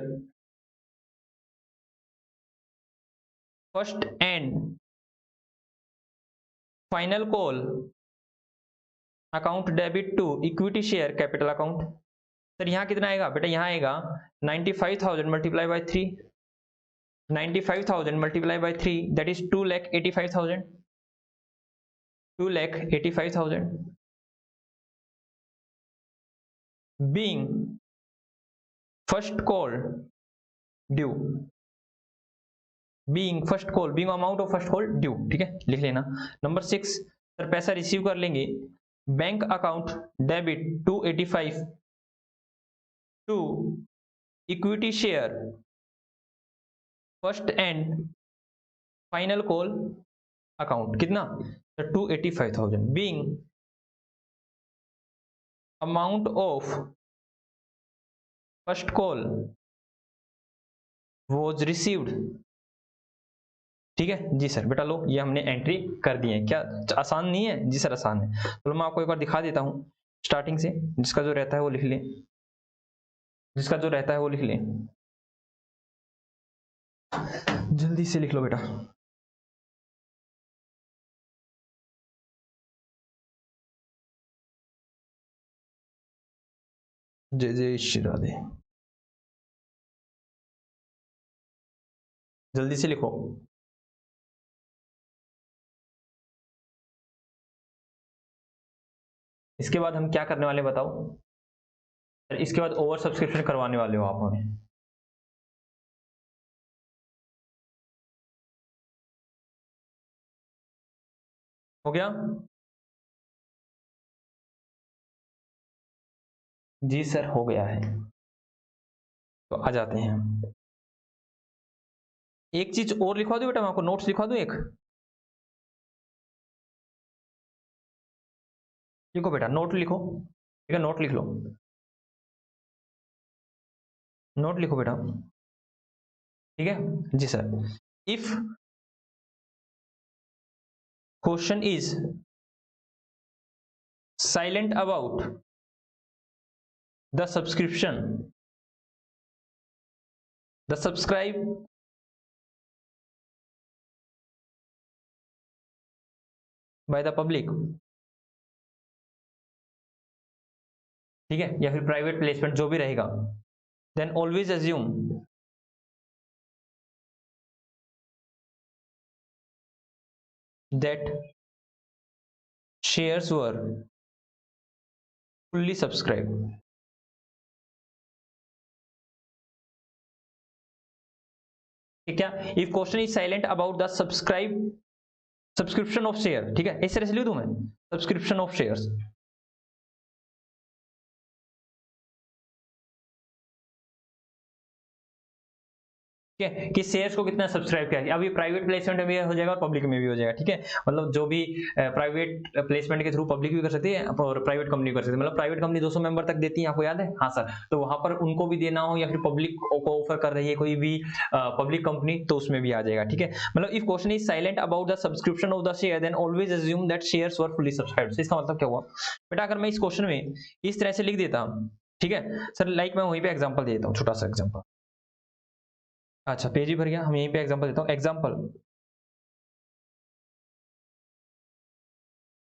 first and final call account debit to equity share capital account. Sir यहाँ कितना आएगा बेटा, यहाँ आएगा 95,000 multiply by 3, 95,000 multiply by 3 that is 2,85,000, 2,85,000 being first call due, being first call, being amount of first call due। ठीक है, लिख लेना। नंबर 6, सर पैसा रिसीव कर लेंगे, bank account debit 285 to equity share first and final call account, कितना, sir 285,000 being amount of first call was received. ठीक है जी सर, बेटा लो ये हमने एंट्री कर दी है। क्या आसान नहीं है जी सर? आसान है। तो मैं आपको एक बार दिखा देता हूं स्टार्टिंग से, जिसका जो रहता है वो लिख ले, जिसका जो रहता है वो लिख ले, जल्दी से लिख लो बेटा। जय जय श्री राधे, जल्दी से लिखो। इसके बाद हम क्या करने वाले बताओ? इसके बाद ओवर सब्सक्रिप्शन करवाने वाले हो आप हमें। हो गया जी सर? हो गया है। तो आ जाते हैं हम। एक चीज और लिखवा दो बेटा, मैं आपको नोट्स लिखवा दूं एक। लिखो बेटा, नोट लिखो। ठीक है, नोट लिख लो, नोट लिखो बेटा। ठीक है जी sir. If question is silent about the subscription, the subscribe by the public, ठीक है, या फिर प्राइवेट प्लेसमेंट जो भी रहेगा, then always assume that shares were fully subscribe. ठीक है, if question is silent about the subscription of share, ठीक है, इस तरह से लिख दूं मैं, सब्सक्रिप्शन ऑफ शेयर्स। कि शेयर्स को कितना सब्सक्राइब किया। अभी प्राइवेट प्लेसमेंट में भी हो जाएगा और पब्लिक में भी हो जाएगा। ठीक है, मतलब जो भी प्राइवेट प्लेसमेंट के थ्रू पब्लिक भी कर सकती है और प्राइवेट कंपनी कर सकती है। मतलब प्राइवेट कंपनी 200 मेंबर तक देती है, आपको याद है? हाँ सर। तो वहां पर उनको भी देना हो या फिर पब्लिक को ऑफर कर रही है कोई भी पब्लिक कंपनी, तो उसमें भी आ जाएगा। ठीक है, मतलब if question is silent about the subscription of the share then always assume that shares were fully subscribed. इसका मतलब क्या हुआ बेटा, अगर मैं इस क्वेश्चन में इस तरह से लिख देता, ठीक है सर, लाइक मैं वहीं पे एग्जांपल दे देता हूँ, छोटा सा एग्जांपल। अच्छा पेज ही भर गया, हम यहीं पे एग्जांपल देता हूं। Example,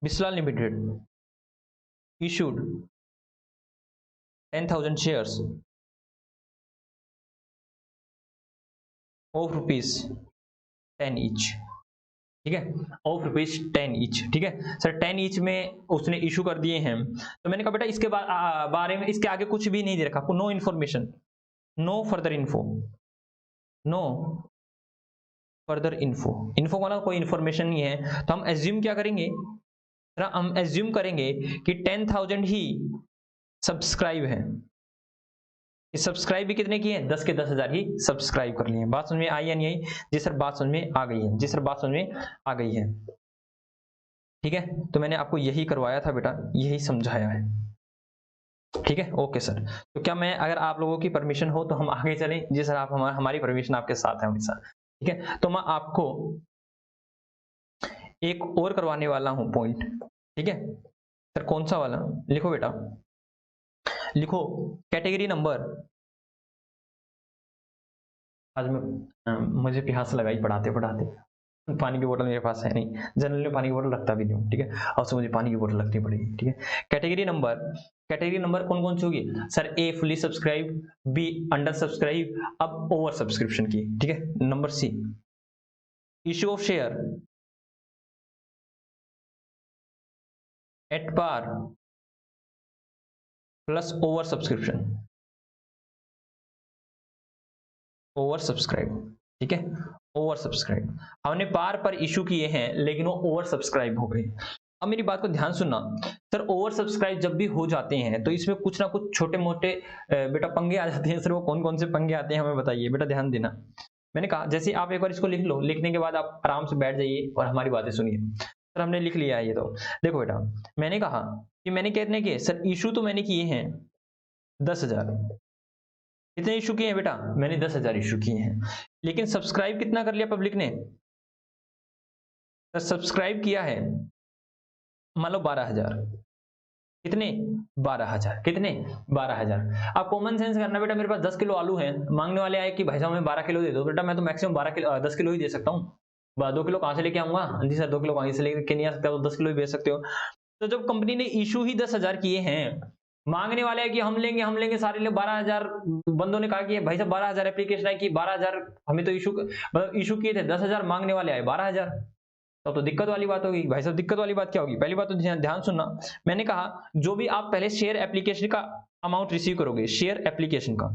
Bisla limited issued 10,000 shares of ₹10 each. ठीक है, ऑफ ₹10 ईच। ठीक है सर, 10 ईच में उसने इशू कर दिए हैं। तो मैंने कहा बेटा इसके बारे में, इसके आगे कुछ भी नहीं दे रखा, no information, no further info, no further info. Info वाला कोई इन्फॉर्मेशन नहीं है, तो हम एज्यूम क्या करेंगे, हम एज्यूम करेंगे कि 10,000 ही सब्सक्राइब है। सब्सक्राइब भी कितने किए? 10 के 10,000 ही सब्सक्राइब कर लिए। बात समझ में आई या नहीं आई? जी सर बात समझ में आ गई है, जी सर बात समझ में आ गई है। ठीक है, तो मैंने आपको यही करवाया था बेटा, यही समझाया है। ठीक है, ओके सर। तो क्या मैं, अगर आप लोगों की परमिशन हो तो हम आगे चलें? जी सर, आप हमारी परमिशन आपके साथ है हमेशा। ठीक है, तो मैं आपको एक और करवाने वाला हूं पॉइंट। ठीक है सर, कौन सा वाला? लिखो बेटा, लिखो कैटेगरी नंबर। आज मैं मुझे प्यास लगाई पढ़ाते पढ़ाते, पानी की बोतल मेरे पास है नहीं, जनरली में पानी की बोतल रखता भी नहीं हूँ। ठीक है, अब से मुझे पानी की बोतल रखनी पड़ेगी। ठीक है, कैटेगरी नंबर कौन कौन सी होगी sir? A fully subscribe, B under subscribe, अब ओवर सब्सक्रिप्शन की। ठीक है, number C issue of share at par plus over subscription, over subscribe. ठीक है, ओवर सब्सक्राइब। हमने पार पर इशू किए हैं लेकिन वो ओवर सब्सक्राइब हो गए। अब मेरी बात को ध्यान सुनना सर, ओवर सब्सक्राइब जब भी हो जाते हैं तो इसमें कुछ ना कुछ छोटे मोटे बेटा पंगे आ जाते हैं। सर वो कौन कौन से पंगे आते हैं हमें बताइए बेटा, ध्यान देना। मैंने कहा जैसे आप एक बार इसको लिख लो, लिखने के बाद आप आराम से बैठ जाइए और हमारी बातें सुनिए। सर हमने लिख लिया है ये तो। देखो बेटा, मैंने कहा कि मैंने कितने किए सर इशू, तो मैंने किए हैं 10,000। कितने इशू किए हैं बेटा? मैंने 10,000 इशू किए हैं। लेकिन सब्सक्राइब कितना कर लिया पब्लिक ने? सर सब्सक्राइब किया है मान लो 12,000। कितने? 12,000। कितने? 12,000। अब कॉमन सेंस करना बेटा, मेरे पास 10 किलो आलू है, मांगने वाले आए कि भाई साहब हमें 12 किलो दे दो। बेटा मैं तो मैक्सिमम 12 किलो 10 किलो ही दे सकता हूँ। 2 किलो कहाँ से लेके आऊंगा? जी सर 2 किलो कहीं से लेके नहीं आ सकता, तो 10 किलो ही बेच सकते हो। तो जब कंपनी ने इशू ही 10,000 किए हैं, मांगने वाले है कि हम लेंगे सारे लोग 12,000। बंदों ने कहा कि भाई साहब 12,000 एप्लीकेशन है कि 12,000 हमें तो इशू, मतलब इशू किए थे 10,000, मांगने वाले आए 12,000। तो दिक्कत वाली बात होगी भाई साहब। दिक्कत वाली बात क्या होगी? पहली बात तो ध्यान सुनना, मैंने कहा जो भी आप पहले शेयर एप्लीकेशन का अमाउंट रिसीव करोगे, शेयर एप्लीकेशन का,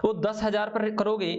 वो 10,000 पर करोगे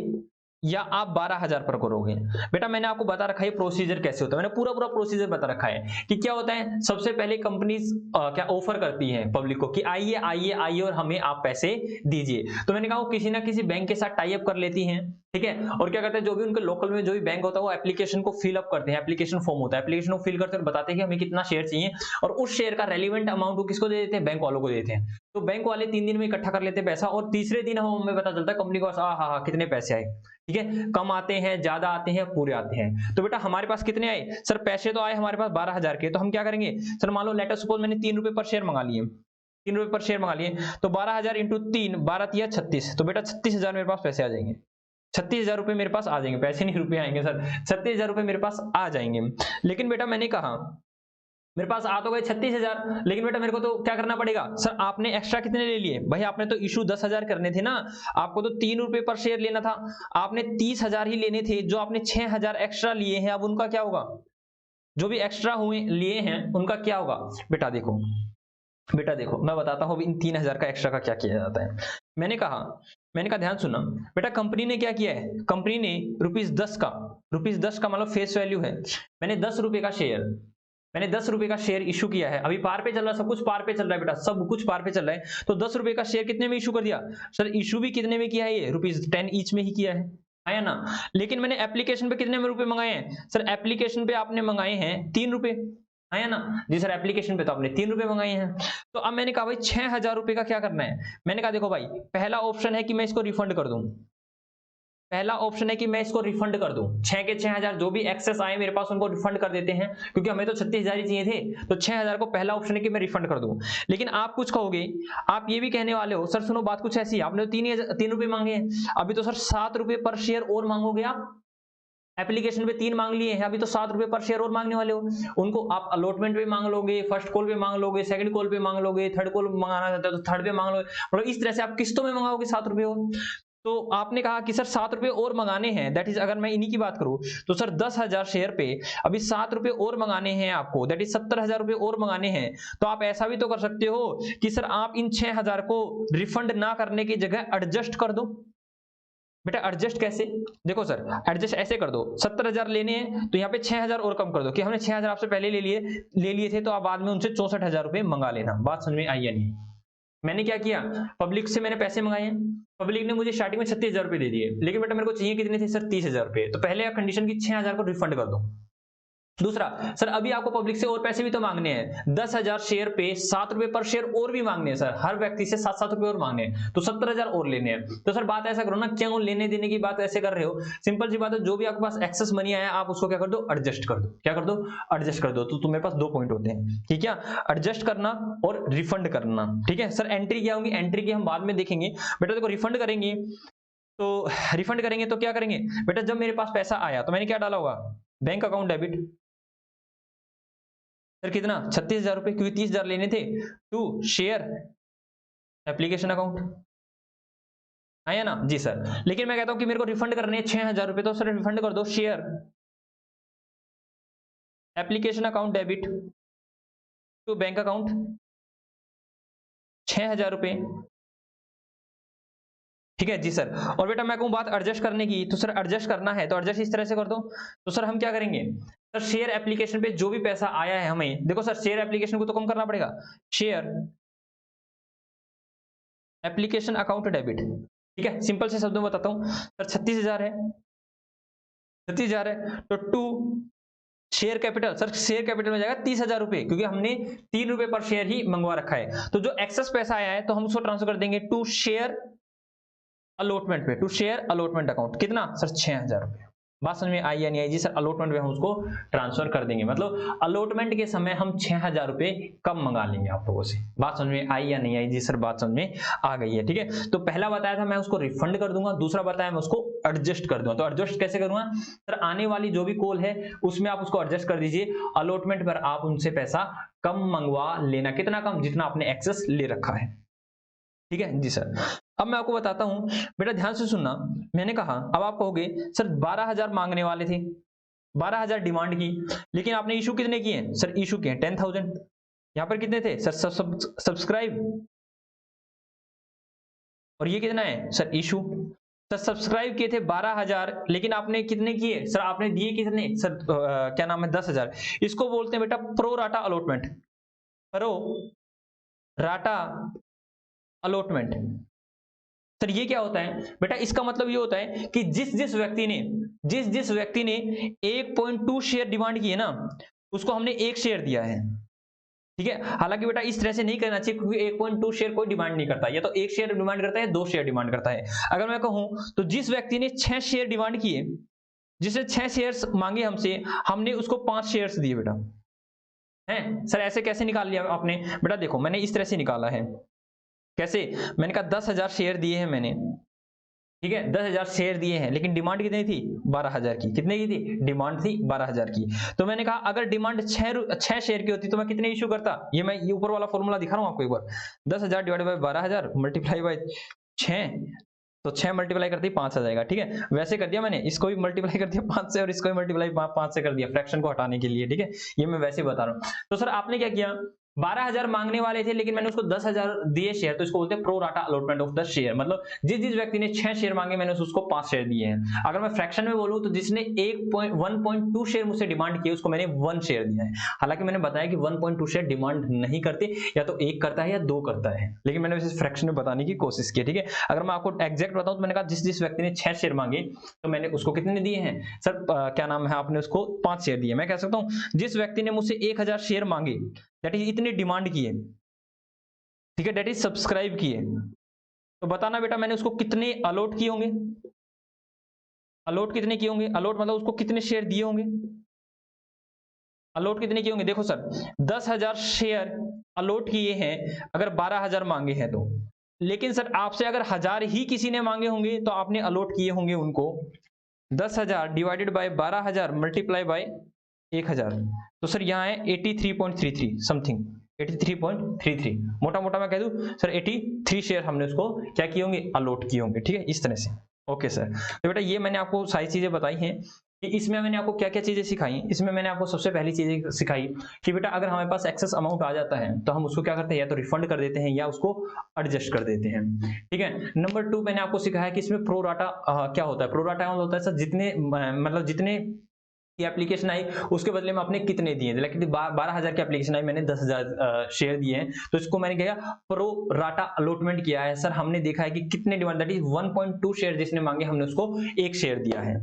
या आप 12,000 पर करोगे? बेटा मैंने आपको बता रखा है प्रोसीजर कैसे होता है, मैंने पूरा पूरा प्रोसीजर बता रखा है कि क्या होता है। सबसे पहले कंपनीज क्या ऑफर करती है पब्लिक को कि आइए आइए आइए और हमें आप पैसे दीजिए। तो मैंने कहा वो किसी ना किसी बैंक के साथ टाई अप कर लेती हैं। ठीक है, और क्या करते हैं, जो भी उनके लोकल में जो भी बैंक होता है वो एप्लीकेशन को फिल अप करते हैं। एप्लीकेशन फॉर्म होता है, एप्लीकेशन को फिल करते हैं और बताते हैं कि हमें कितना शेयर चाहिए, और उस शेयर का रेलिवेंट अमाउंट वो किसको दे देते हैं? बैंक वालों को देते हैं। तो बैंक वाले 3 दिन में इकट्ठा कर लेते हैं पैसा, और तीसरे दिन हमें पता चलता है कंपनी को हाँ कितने पैसे आए। ठीक है, कम आते हैं, ज्यादा आते हैं, पूरे आते हैं। तो बेटा हमारे पास कितने आए सर? पैसे तो आए हमारे पास 12,000 के। तो हम क्या करेंगे सर, मान लो लेट अस सपोज मैंने 3 रुपए पर शेयर मंगा लिए, 3 रुपए पर शेयर मंगा लिए, तो 12,000 इंटू 3, 12 तिया 36, तो बेटा 36,000 मेरे पास पैसे आ जाएंगे। 36,000 रुपए मेरे पास आ जाएंगे, पैसे नहीं रुपए आएंगे सर, 36,000 रुपए मेरे पास आ जाएंगे। लेकिन बेटा मैंने कहा मेरे पास आ तो गए 36,000, लेकिन बेटा मेरे को तो क्या करना पड़ेगा सर? आपने एक्स्ट्रा कितने ले लिए भाई? आपने तो इशू 10,000 करने थे ना, आपको तो 3 रुपए पर शेयर लेना था, आपने 30,000 ही लेने थे। जो आपने 6,000 एक्स्ट्रा लिए हैं, अब उनका क्या होगा? जो भी एक्स्ट्रा हुए लिए हैं उनका क्या होगा? बेटा देखो, बेटा देखो मैं बताता हूँ इन 3,000 का एक्स्ट्रा का क्या किया जाता है। मैंने कहा ध्यान सुना बेटा, कंपनी ने क्या किया है, कंपनी ने ₹10 का मतलब फेस वैल्यू है। मैंने 10 रुपए का शेयर, मैंने 10 रुपए का शेयर इशू किया है। अभी पार पे चल रहा है, सब कुछ पार पे चल रहा है बेटा, सब कुछ पार पे चल रहा है। तो 10 रुपए का शेयर कितने में इशू कर दिया सर? इशू भी कितने में किया है? ये ₹10 ईच में ही किया है, आया ना। लेकिन मैंने एप्लीकेशन पे कितने में रुपए मंगाए हैं सर? एप्लीकेशन पे आपने मंगाए हैं 3 रुपए, आया ना। जी सर एप्लीकेशन पे तो आपने 3 रुपए मंगाए हैं। तो अब मैंने कहा भाई 6,000 रुपए का क्या करना है? मैंने कहा देखो भाई, पहला ऑप्शन है कि मैं इसको रिफंड कर दूं, पहला ऑप्शन है कि मैं इसको रिफंड कर दूं। 6 के 6,000 जो भी एक्सेस आए मेरे पास उनको रिफंड कर देते हैं, क्योंकि हमें तो 36,000 ही चाहिए थे। तो 6,000 को पहला ऑप्शन है कि मैं रिफंड कर दूं। लेकिन आप कुछ कहोगे, आप ये भी कहने वाले हो सर सुनो बात कुछ ऐसी, आपने तो 3 रुपए मांगे हैं, अभी तो सर 7 रुपए पर शेयर और मांगोगे आप। एप्लीकेशन पे 3 मांग लिए हैं, अभी तो 7 रुपए पर शेयर और मांगने वाले हो। उनको आप अलॉटमेंट पे मांग लोगे, फर्स्ट कॉल पे मांग लोगे, सेकंड कॉल पे मांग लोगे, थर्ड कॉल मंगाना चाहते हो तो थर्ड पे मांग लोगे, मतलब इस तरह से आप किस्तों में मंगाओगे 7 रुपए और। तो आपने कहा कि सर 7 रुपए और मंगाने हैं, दैट इज अगर मैं इन्हीं की बात करूं तो सर 10,000 शेयर पे अभी 7 रुपए और मंगाने हैं आपको, दैट इज 70,000 रुपए और मंगाने हैं। तो आप ऐसा भी तो कर सकते हो कि सर आप इन 6,000 को रिफंड ना करने की जगह एडजस्ट कर दो। बेटा एडजस्ट कैसे? देखो सर एडजस्ट ऐसे कर दो, 70,000 लेने हैं तो यहाँ पे 6,000 और कम कर दो कि हमने 6,000 आपसे पहले ले लिए थे, तो आप बाद में उनसे 64,000 रुपए मंगा लेना। बात समझ में आई या नहीं? मैंने क्या किया, पब्लिक से मैंने पैसे मंगाए हैं, पब्लिक ने मुझे स्टार्टिंग में 36,000 रुपए दे दिए, लेकिन बेटा मेरे को चाहिए कितने थे सर? 30,000 रुपए। तो पहले कंडीशन की 6,000 को रिफंड कर दो। दूसरा, सर अभी आपको पब्लिक से और पैसे भी तो मांगने हैं, 10,000 शेयर पे 7 रुपए पर शेयर और भी मांगने हैं सर, हर व्यक्ति से 7-7 रुपए और मांगने हैं, तो 70,000 और लेने हैं। तो सर बात ऐसा करो ना, क्यों लेने देने की बात ऐसे कर रहे हो? सिंपल सी बात है, जो भी आपके पास एक्सेस मनी आया आप उसको क्या कर दो, एडजस्ट कर दो। क्या कर दो? एडजस्ट कर दो। तो तुम्हारे पास 2 पॉइंट होते हैं, ठीक है, एडजस्ट करना और रिफंड करना, ठीक है। सर एंट्री क्या होगी? एंट्री की हम बाद में देखेंगे। बेटा देखो, रिफंड करेंगे तो रिफंड करेंगे तो क्या करेंगे बेटा, जब मेरे पास पैसा आया तो मैंने क्या डाला होगा? Bank account debit. सर कितना? 36,000 रुपए, क्योंकि 30,000 लेने थे, टू शेयर एप्लीकेशन अकाउंट, आया ना जी सर। लेकिन मैं कहता हूं कि मेरे को रिफंड करने 6,000 रुपए, तो सर रिफंड कर दो, share application account debit to bank account 6,000 रुपए, ठीक है जी सर। और बेटा मैं कहूं बात एडजस्ट करने की, तो सर एडजस्ट करना है तो एडजस्ट इस तरह से कर दो। तो सर हम क्या करेंगे, सर शेयर एप्लीकेशन पे जो भी पैसा आया है हमें, देखो सर शेयर एप्लीकेशन को तो कम करना पड़ेगा, शेयर एप्लीकेशन अकाउंट डेबिट, ठीक है। सिंपल से शब्दों में बताता हूं, सर 36,000 है, 36,000 है, तो to share capital, sir share capital में जाएगा 30,000 रुपए, क्योंकि हमने 3 रुपए पर शेयर ही मंगवा रखा है। तो जो एक्सेस पैसा आया है तो हम उसको ट्रांसफर कर देंगे टू शेयर अलॉटमेंट पे, टू शेयर अलॉटमेंट अकाउंट, कितना सर? 6,000 रुपए। बात समझ में आई या नहीं आई जी सर? अलॉटमेंट पे हम उसको ट्रांसफर कर देंगे, मतलब अलॉटमेंट के समय हम 6,000 रुपए कम मंगा लेंगे आप लोगों से। बात समझ में आई या नहीं आई जी सर? बात समझ में आ गई है, ठीक है। तो पहला बताया था मैं उसको रिफंड कर दूंगा, दूसरा बताया मैं उसको एडजस्ट कर दूंगा। तो एडजस्ट कैसे करूंगा सर? आने वाली जो भी कॉल है उसमें आप उसको एडजस्ट कर दीजिए, अलॉटमेंट पर आप उनसे पैसा कम मंगवा लेना। कितना कम? जितना आपने एक्सेस ले रखा है, ठीक है जी सर। अब मैं आपको बताता हूं, बेटा ध्यान से सुनना। मैंने कहा, अब आप कहोगे सर 12,000 मांगने वाले थे, 12,000 डिमांड की, लेकिन आपने इशू कितने किए? सर इशू किए 10,000। यहां पर कितने थे सर? सब्सक्राइब, और ये कितना है सर? इशू। सर सब्सक्राइब किए थे 12,000, लेकिन आपने कितने किए सर? आपने दिए कितने सर? क्या नाम है? 10,000। इसको बोलते हैं बेटा pro rata allotment, pro rata allotment. Sir ये क्या होता है बेटा? इसका मतलब ये होता है कि जिस जिस व्यक्ति ने 1.2 शेयर डिमांड की है ना, उसको हमने 1 शेयर दिया है, ठीक है। हालांकि बेटा इस तरह से नहीं करना चाहिए, क्योंकि 1.2 शेयर कोई डिमांड नहीं करता, या तो 1 शेयर डिमांड करता है, 2 शेयर डिमांड करता है। अगर मैं कहूं तो जिस व्यक्ति ने 6 शेयर डिमांड किए, जिसने 6 शेयर्स मांगे हमसे, हमने उसको 5 शेयर्स दिए बेटा, है सर। ऐसे कैसे निकाल लिया आपने? बेटा देखो, मैंने इस तरह से निकाला है। कैसे? मैंने कहा 10,000 शेयर दिए हैं मैंने, ठीक है, 10,000 शेयर दिए हैं, लेकिन डिमांड कितनी थी? 12,000 की। कितने की थी? डिमांड थी 12,000 की। तो मैंने कहा अगर डिमांड 6 शेयर की होती तो मैं कितने इशू करता? ये ऊपर वाला फॉर्मूला दिखा रहा हूं आपको एक बार। 10,000 डिवाइडेड बाय 12,000 मल्टीप्लाई बाय 6, तो 6 मल्टीप्लाई करती 5 आ जाएगा, ठीक है। वैसे कर दिया मैंने, इसको भी मल्टीप्लाई कर दिया 5 से और इसको भी मल्टीप्लाई 5 से कर दिया, फ्रैक्शन को हटाने के लिए, ठीक है। ये मैं वैसे बता रहा हूं। तो सर आपने क्या किया, 12,000 मांगने वाले थे, लेकिन मैंने उसको 10,000 दिए शेयर, तो इसको बोलते हैं pro rata allotment of the share. मतलब जिस जिस व्यक्ति ने 6 शेयर मांगे, मैंने उसको 5 शेयर दिए हैं। अगर मैं फ्रैक्शन में बोलूं तो जिसने 1.2 शेयर मुझसे डिमांड किए, उसको मैंने 1 शेयर दिया है। हालांकि मैंने बताया कि 1.2 शेयर डिमांड नहीं करते, या तो 1 करता है या 2 करता है, लेकिन मैंने इसे फ्रैक्शन में बताने की कोशिश की, ठीक है। अगर मैं आपको एग्जैक्ट बताऊं तो मैंने कहा जिस जिस व्यक्ति ने 6 शेयर मांगे, तो मैंने उसको कितने दिए हैं सर? क्या नाम है, आपने उसको 5 शेयर दिए। मैं कह सकता हूं जिस व्यक्ति ने मुझसे 1,000 शेयर मांगे, दैट इज इतने डिमांड किए, ठीक है, दैट इज सब्सक्राइब किए, तो बताना बेटा मैंने उसको कितने अलॉट किए होंगे? अलॉट कितने किए होंगे? अलॉट मतलब उसको कितने शेयर दिए होंगे? अलॉट कितने किए होंगे? देखो सर 10,000 शेयर अलॉट किए हैं अगर 12,000 मांगे हैं तो, लेकिन सर आपसे अगर 1,000 ही किसी ने मांगे होंगे तो आपने अलॉट किए होंगे उनको 10,000 डिवाइडेड बाय 12,000 मल्टीप्लाई बाय 1,000, तो सर यहाँ है 83.33 समथिंग, 83.33, मोटा मोटा मैं कह दूं सर 83 शेयर हमने उसको क्या किए होंगे? अलॉट किए होंगे, ठीक है, इस तरह से। ओके सर, तो बेटा ये मैंने आपको सारी चीजें बताई हैं कि इसमें मैंने आपको क्या क्या चीजें सिखाई। इसमें मैंने आपको सबसे पहली चीज सिखाई कि बेटा अगर हमारे पास एक्सेस अमाउंट आ जाता है तो हम उसको क्या करते हैं, या तो रिफंड कर देते हैं या उसको एडजस्ट कर देते हैं, ठीक है। नंबर 2 मैंने आपको सिखाया कि इसमें प्रो राटा क्या होता है। प्रो राटा होता है सर जितने मतलब जितने की एप्लीकेशन आई उसके बदले में आपने कितने दिए, लेकिन 12,000 की एप्लीकेशन आई, मैंने 10,000 शेयर दिए हैं, तो इसको मैंने क्या प्रो राटा अलॉटमेंट किया है। सर हमने देखा है कि कितने डिमांड, दैट इज 1.2 शेयर जिसने मांगे, हमने उसको 1 शेयर दिया है।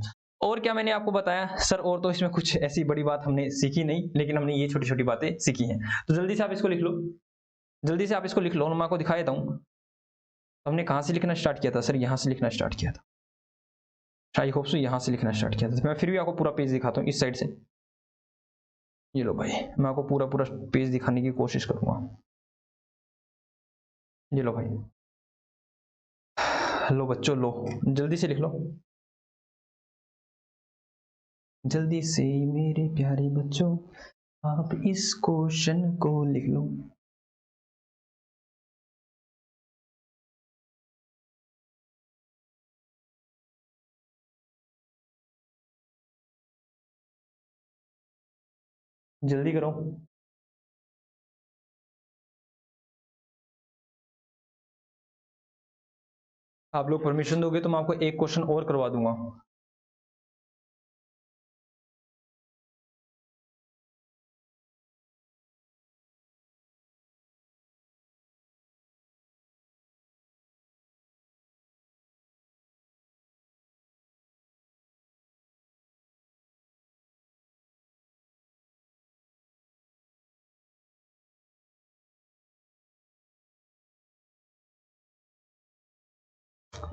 और क्या मैंने आपको बताया सर? और तो इसमें कुछ ऐसी बड़ी बात हमने सीखी नहीं, लेकिन हमने ये छोटी छोटी बातें सीखी हैं। तो जल्दी से आप इसको लिख लो, जल्दी से आप इसको लिख लो, मैं आपको दिखा देता हूँ। हमने कहाँ से लिखना स्टार्ट किया था सर? यहाँ से लिखना स्टार्ट किया था। आई होप सो यहाँ से लिखना स्टार्ट किया था। मैं फिर भी आपको पूरा पेज दिखाता हूँ इस साइड से। ये लो भाई, मैं आपको पूरा पूरा पेज दिखाने की कोशिश करूंगा। ये लो भाई, लो बच्चों लो, जल्दी से लिख लो, जल्दी से मेरे प्यारे बच्चों आप इस क्वेश्चन को लिख लो। जल्दी करो। आप लोग परमिशन दोगे तो मैं आपको एक क्वेश्चन और करवा दूंगा।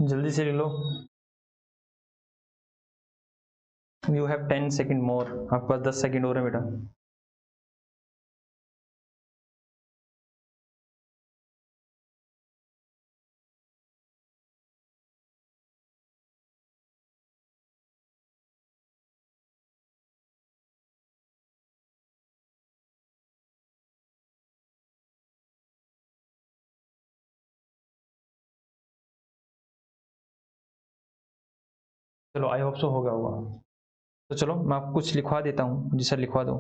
जल्दी से ले लो। यू हैव 10 सेकेंड मोर, आपके पास 10 सेकेंड और है बेटा। चलो आई होप सो हो गया होगा। तो चलो मैं आपको कुछ लिखवा देता हूँ। जी सर लिखवा दो,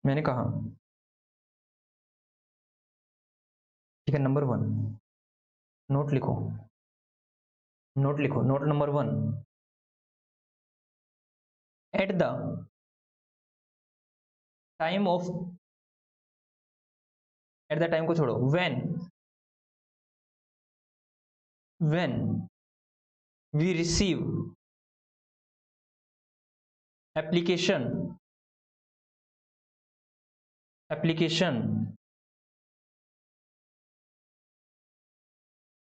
मैंने कहा। ठीक है, नंबर 1 नोट लिखो, नोट लिखो, note number 1, at the time of, at the time को छोड़ो, when we receive application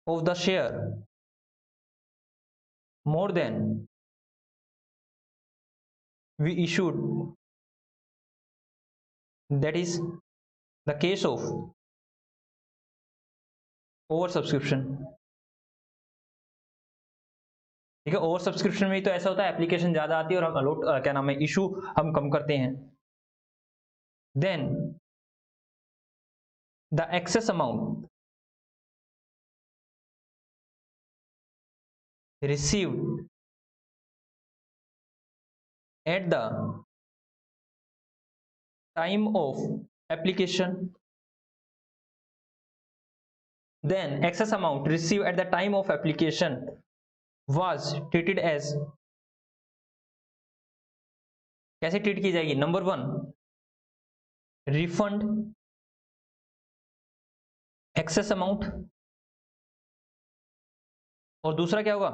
of the share more than we issued, that is the case of over subscription. ठीक है, ओवर सब्सक्रिप्शन में तो ऐसा होता है एप्लीकेशन ज्यादा आती है और हम अलॉट क्या नाम है इशू हम कम करते हैं। Then the excess amount received at the time of application, then excess amount received at the time of application was treated as, कैसे ट्रीट की जाएगी? नंबर 1 रिफंड एक्सेस अमाउंट, और दूसरा क्या होगा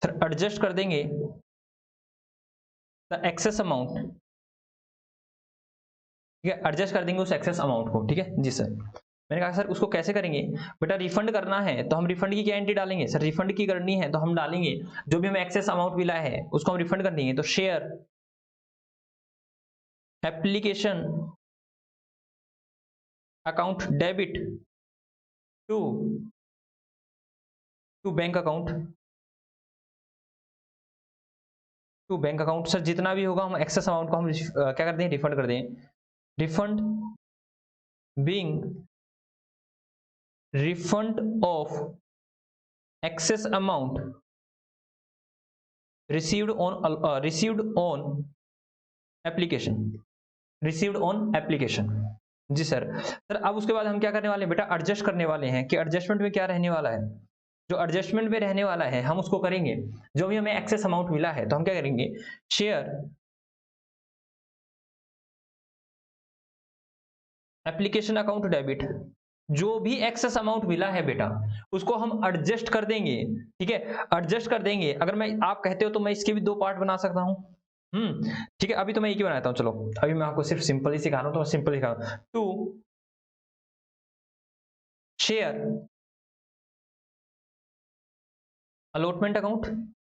सर? एडजस्ट कर देंगे द एक्सेस अमाउंट। ठीक है, एडजस्ट कर देंगे उस एक्सेस अमाउंट को। ठीक है जी सर। मैंने कहा सर उसको कैसे करेंगे? बेटा रिफंड करना है तो हम रिफंड की क्या एंट्री डालेंगे? सर रिफंड की करनी है तो हम डालेंगे जो भी हमें एक्सेस अमाउंट मिला है उसको हम रिफंड कर देंगे। तो share application account debit to bank account, to bank account. Sir जितना भी होगा हम एक्सेस अमाउंट को हम क्या कर दें? रिफंड कर दें। Refund being refund of excess amount received on application, received on application। जी सर। सर अब उसके बाद हम क्या करने वाले हैं बेटा? एडजस्ट करने वाले हैं कि एडजस्टमेंट में क्या रहने वाला है। जो एडजस्टमेंट में रहने वाला है हम उसको करेंगे। जो भी हमें एक्सेस अमाउंट मिला है तो हम क्या करेंगे? शेयर एप्लीकेशन अकाउंट डेबिट जो भी एक्सेस अमाउंट मिला है बेटा उसको हम एडजस्ट कर देंगे, ठीक है, एडजस्ट कर देंगे। अगर मैं आप कहते हो तो मैं इसके भी दो पार्ट बना सकता हूं। ठीक है, अभी तो मैं एक ही बनाता हूं। चलो अभी मैं आपको सिर्फ सिंपल ही सिखा रहा हूं, तो सिंपल सिखा रहा हूं। टू शेयर अलॉटमेंट अकाउंट,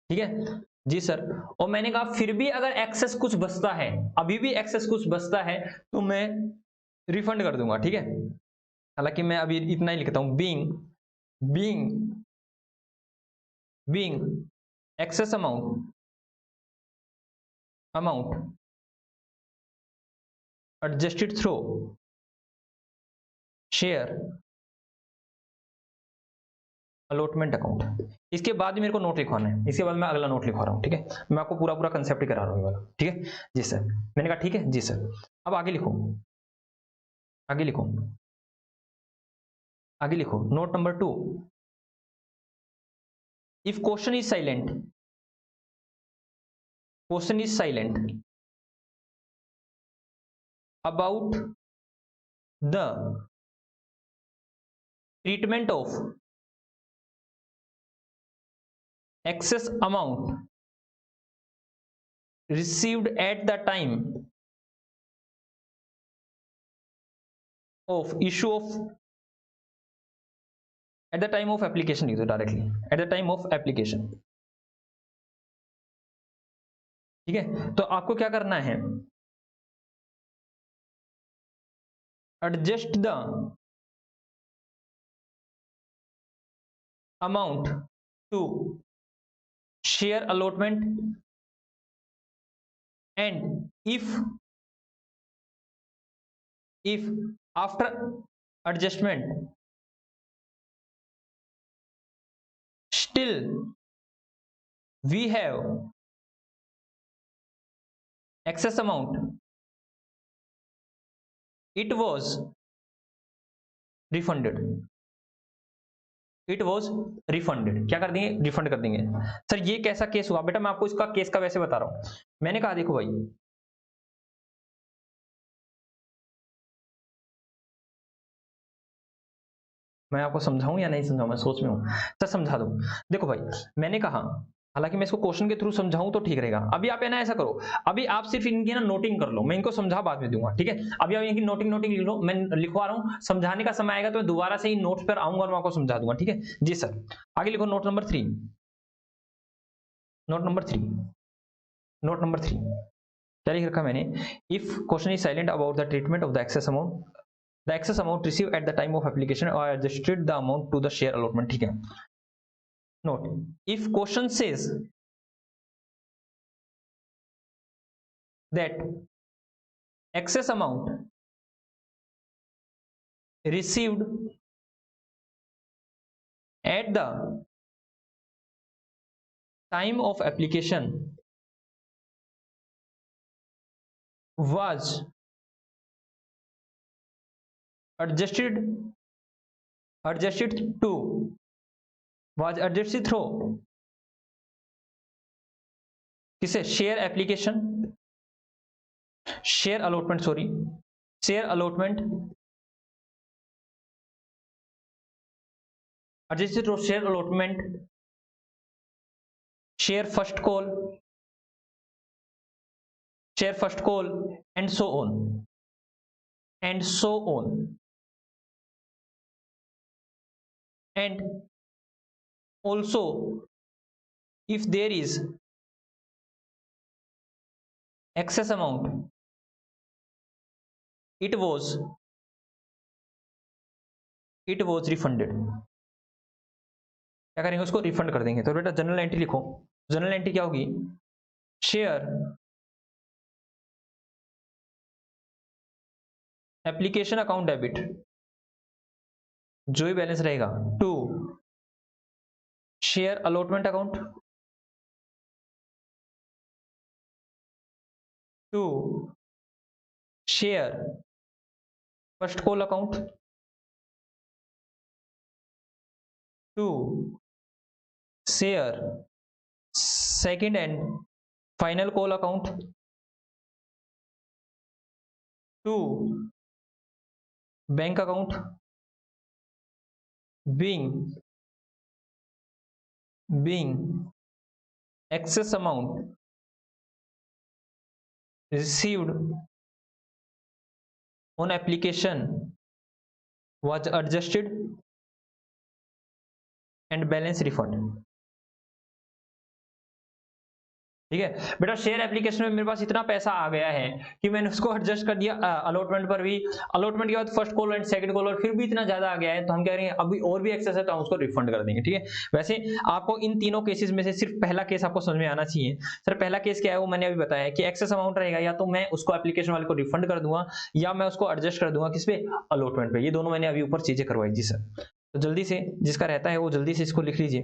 ठीक है जी सर। और मैंने कहा फिर भी अगर एक्सेस कुछ बचता है, अभी भी एक्सेस कुछ बचता है, तो मैं रिफंड कर दूंगा, ठीक है। हालांकि मैं अभी इतना ही लिखता हूं, being being being excess amount adjusted through share allotment account. इसके बाद भी मेरे को नोट लिखवाना है, इसके बाद मैं अगला नोट लिखवा रहा हूँ, ठीक है। मैं आपको पूरा पूरा कंसेप्ट ही करा रहा हूँ ये वाला, ठीक है जी सर। मैंने कहा ठीक है जी सर। अब आगे लिखो, आगे लिखो, आगे लिखो। Note number 2, if question is silent, question is silent about the treatment of excess amount received at the time of issue of at the time of application लिख दो directly, at the time of application, ठीक है। तो आपको क्या करना है, adjust the amount to share allotment and if after adjustment still we have excess amount, it was refunded, it was refunded. क्या कर देंगे, रिफंड कर देंगे। सर ये कैसा केस हुआ बेटा, मैं आपको इसका केस का वैसे बता रहा हूं। मैंने कहा देखो भाई, मैं आपको समझाऊं या नहीं समझाऊं, मैं सोच में हूं। सर समझा दूं, देखो भाई मैंने कहा, हालांकि मैं इसको क्वेश्चन के थ्रू समझाऊं तो ठीक रहेगा। अभी आप है ना ऐसा करो, अभी आप सिर्फ इनकी ना नोटिंग कर लो, मैं इनको समझा बाद में दूंगा, ठीक है। अभी आप इनकी नोटिंग लिख लो, मैं लिखवा रहा हूं, समझाने का समय आएगा तो मैं दोबारा से इन नोट्स पर आऊंगा और मैं आपको समझा दूंगा, ठीक है जी सर। आगे लिखो note number 3, note number 3, note number 3 क्या लिख रखा मैंने, if question is silent about the treatment of the excess amount, the excess amount received at the time of application or adjusted the amount to the share allotment, ठीक है। note, if question says that excess amount received at the time of application was adjusted to was adjusted through किसे, share application, share allotment, sorry share allotment, adjusted through share allotment, share first call, share first call, and so on, and so on, and also if there is excess amount, it was refunded। क्या करेंगे, उसको रिफंड कर देंगे। तो बेटा जनरल एंट्री लिखो, जनरल एंट्री क्या होगी, शेयर एप्लीकेशन अकाउंट डेबिट, जो भी बैलेंस रहेगा, to share allotment account, to share first call account, to share second and final call account, to bank account, being excess amount received on application was adjusted and balance refunded। ठीक है बेटा, शेयर एप्लीकेशन में मेरे पास इतना पैसा आ गया है कि मैंने उसको एडजस्ट कर दिया अलॉटमेंट पर भी, अलॉटमेंट के बाद first call and second call और फिर भी इतना ज्यादा आ गया है तो हम कह रहे हैं अभी और भी एक्सेस है तो हम उसको रिफंड कर देंगे। ठीक है, वैसे आपको इन तीनों केसेस में से सिर्फ पहला केस आपको समझ में आना चाहिए। सर पहला केस क्या है वो मैंने अभी बताया कि एक्सेस अमाउंट रहेगा या तो मैं उसको एप्लीकेशन वाले को रिफंड कर दूंगा या मैं उसको एडजस्ट कर दूंगा किस पे, अलॉटमेंट पे। ये दोनों मैंने अभी ऊपर चीजें करवाई जी सर। तो जल्दी से जिसका रहता है वो जल्दी से इसको लिख लीजिए,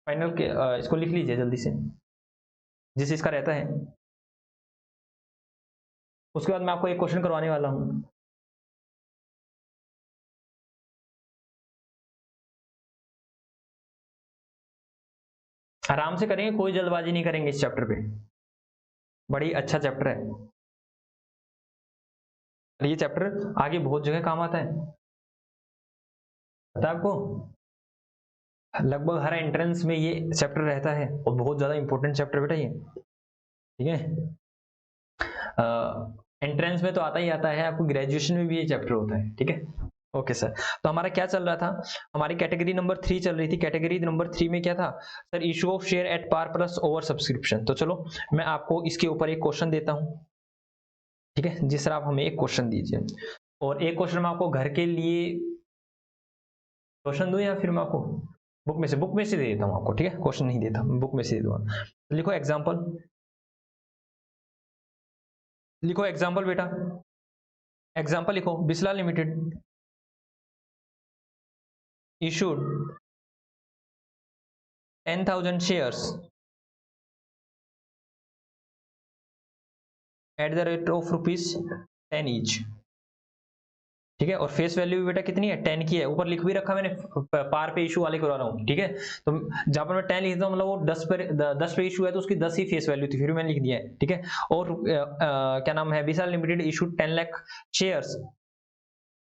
फाइनल के इसको लिख लीजिए जल्दी से जिस इसका रहता है। उसके बाद मैं आपको एक क्वेश्चन करवाने वाला हूं। आराम से करेंगे, कोई जल्दबाजी नहीं करेंगे इस चैप्टर पे, बड़ी अच्छा चैप्टर है ये चैप्टर आगे बहुत जगह काम आता है, पता है आपको। लगभग हर एंट्रेंस में ये चैप्टर रहता है और बहुत ज्यादा इंपॉर्टेंट चैप्टर बेटा ये। ठीक है, एंट्रेंस में तो आता ही आता है, आपको ग्रेजुएशन में भी ये चैप्टर होता है। ठीक है, ओके सर। तो हमारा क्या चल रहा था, हमारी कैटेगरी नंबर 3 चल रही थी। कैटेगरी नंबर 3 में क्या था sir, issue of share at par plus over subscription. तो चलो मैं आपको इसके ऊपर एक क्वेश्चन देता हूं। ठीक है, जिस तरह आप हमें एक क्वेश्चन दीजिए और एक क्वेश्चन मैं आपको घर के लिए क्वेश्चन दूं या फिर मैं आपको बुक में से दे देता हूं आपको। ठीक है, क्वेश्चन नहीं देता, बुक में से दे दूंगा। लिखो एग्जाम्पल, लिखो एग्जाम्पल बेटा, एग्जाम्पल लिखो। Bisla limited issued 10,000 shares at the rate of ₹10 each। ठीक है, और फेस वैल्यू भी बेटा कितनी है, 10 की है। ऊपर लिख भी रखा मैंने, पार पे इशू वाले करवा रहा हूँ। ठीक है, तो जहां पर मैं 10 लिखता हूँ मतलब वो 10 पे इशू है तो उसकी 10 ही फेस वैल्यू थी, फिर मैंने लिख दिया है। ठीक है, और क्या नाम है, Vishal limited issue 10 lakh shares,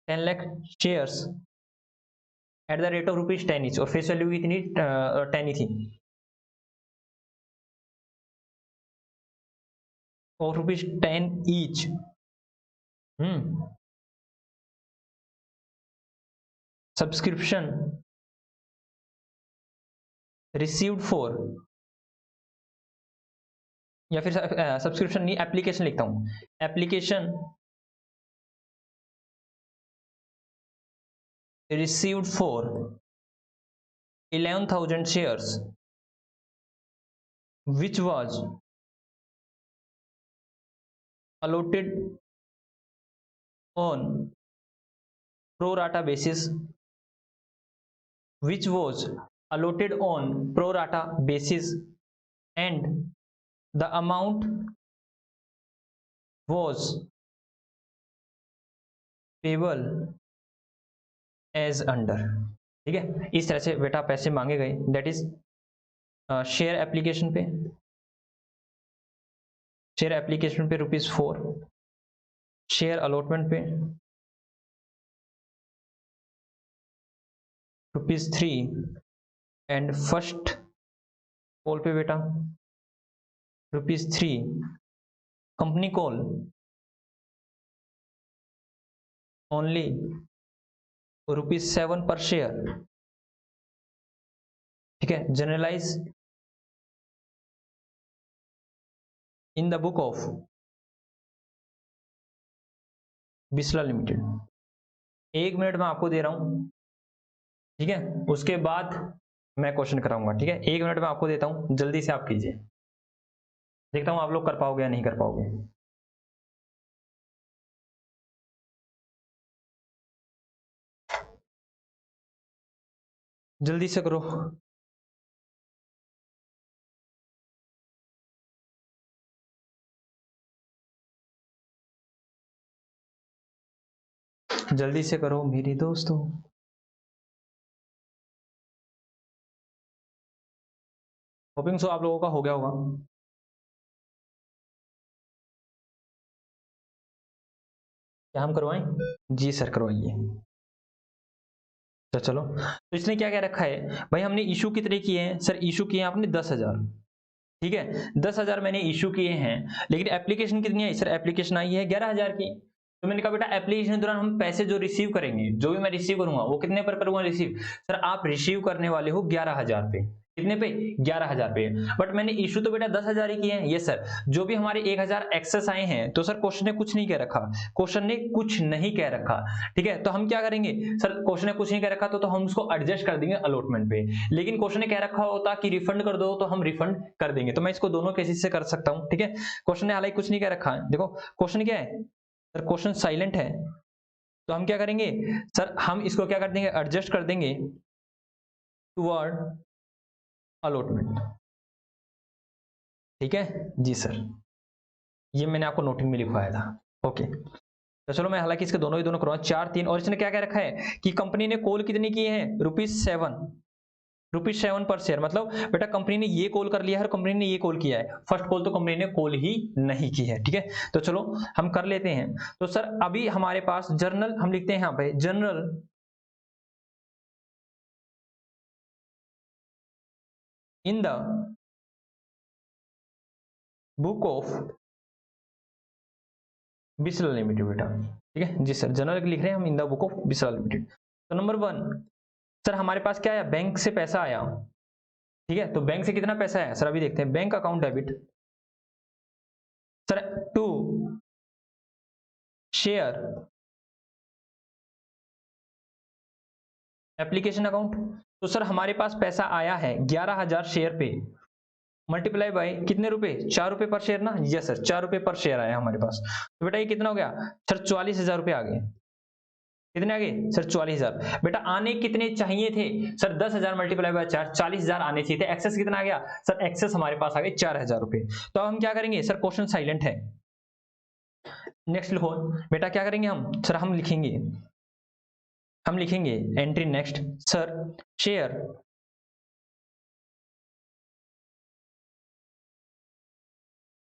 10 lakh shares at the rate of ₹10 each, और फेस वैल्यू कितनी 10 ही थी, और ₹10 ईच। सब्सक्रिप्शन रिसीव्ड फॉर, या फिर सब्सक्रिप्शन नहीं, एप्लीकेशन लिखता हूं, application received for 11,000 shares which was allotted on pro rata basis, which was allotted on pro rata basis and the amount was payable as under। ठीक है, इस तरह से बेटा पैसे मांगे गए, दैट इज शेयर एप्लीकेशन पे, शेयर एप्लीकेशन पे ₹4, शेयर अलॉटमेंट पे ₹3 एंड फर्स्ट कॉल पे बेटा ₹3, कंपनी कॉल ओनली ₹7 पर शेयर। ठीक है, journalise in the book of Bisla limited. 1 minute में आपको दे रहा हूं, ठीक है, उसके बाद मैं क्वेश्चन कराऊंगा। ठीक है, 1 मिनट में आपको देता हूं, जल्दी से आप कीजिए, देखता हूं आप लोग कर पाओगे या नहीं कर पाओगे। जल्दी से करो, जल्दी से करो मेरी दोस्तों। होपिंग सो आप लोगों का हो गया होगा। क्या हम करवाएं, जी सर करवाइए। तो चलो, तो इसने क्या क्या रखा है भाई, हमने इशू कितने किए हैं सर, इशू किए हैं आपने 10,000, ठीक है 10,000 मैंने इशू किए हैं, लेकिन एप्लीकेशन कितनी आई सर, एप्लीकेशन आई है 11,000 की। तो मैंने कहा बेटा एप्लीकेशन के दौरान हम पैसे जो रिसीव करेंगे, जो भी मैं रिसीव करूंगा वो कितने पर करूंगा रिसीव, सर आप रिसीव करने वाले हो 11,000 पे, कितने पे 11,000 पे, बट मैंने इशू तो बेटा 10,000 ही किए हैं। ये सर जो भी हमारे 1,000 एक्सेस आए हैं, तो सर क्वेश्चन ने कुछ नहीं कह रखा, क्वेश्चन ने कुछ नहीं कह रखा, ठीक है। तो हम क्या करेंगे सर, क्वेश्चन ने कुछ नहीं कह रखा तो हम उसको एडजस्ट कर देंगे अलॉटमेंट पे, लेकिन क्वेश्चन ने कह रखा होता कि रिफंड कर दो तो हम रिफंड कर देंगे। तो मैं इसको दोनों केसेस से कर सकता हूं, ठीक है। क्वेश्चन ने हालांकि कुछ नहीं कह रखा है, देखो क्वेश्चन क्या है सर, क्वेश्चन साइलेंट है, तो हम क्या करेंगे सर, हम इसको क्या कर देंगे, एडजस्ट कर देंगे टुवर्ड अलॉटमेंट, ठीक है जी सर। ये मैंने आपको नोटिंग में लिखवाया था, ओके। तो चलो मैं हालांकि इसके दोनों ही दोनों करवाऊँ 4 3, और इसने क्या क्या रखा है कि कंपनी ने कॉल कितनी की है, ₹7, ₹7 पर शेयर, मतलब बेटा कंपनी ने ये कॉल कर लिया है और कंपनी ने ये कॉल किया है, फर्स्ट कॉल तो कंपनी ने कॉल ही नहीं की है, ठीक है। तो चलो हम कर लेते हैं। तो सर अभी हमारे पास जर्नल हम लिखते हैं यहाँ पे, journal in the book of Bisla limited बेटा, ठीक है जी सर, जर्नल लिख रहे हैं हम इन the book of Bisla limited. तो नंबर 1 सर हमारे पास क्या आया, बैंक से पैसा आया, ठीक है। तो बैंक से कितना पैसा आया सर, अभी देखते हैं, bank account debit sir, to share application account. तो सर हमारे पास पैसा आया है 11,000 शेयर पे, मल्टीप्लाई बाय कितने रुपए, 4 रुपए पर शेयर ना, यस सर 4 रुपए पर शेयर आया हमारे पास। तो बेटा ये कितना हो गया सर, 44,000 रुपए आ गए, कितने आ गए सर 44,000। बेटा आने कितने चाहिए थे सर, 10,000 मल्टीप्लाई बाय 4, 40,000 आने चाहिए थे, एक्सेस कितना आ गया सर, एक्सेस हमारे पास आ गए 4,000 रुपए। तो अब हम क्या करेंगे सर, क्वेश्चन साइलेंट है, नेक्स्ट लिखो बेटा, क्या करेंगे हम सर, हम लिखेंगे entry next sir, share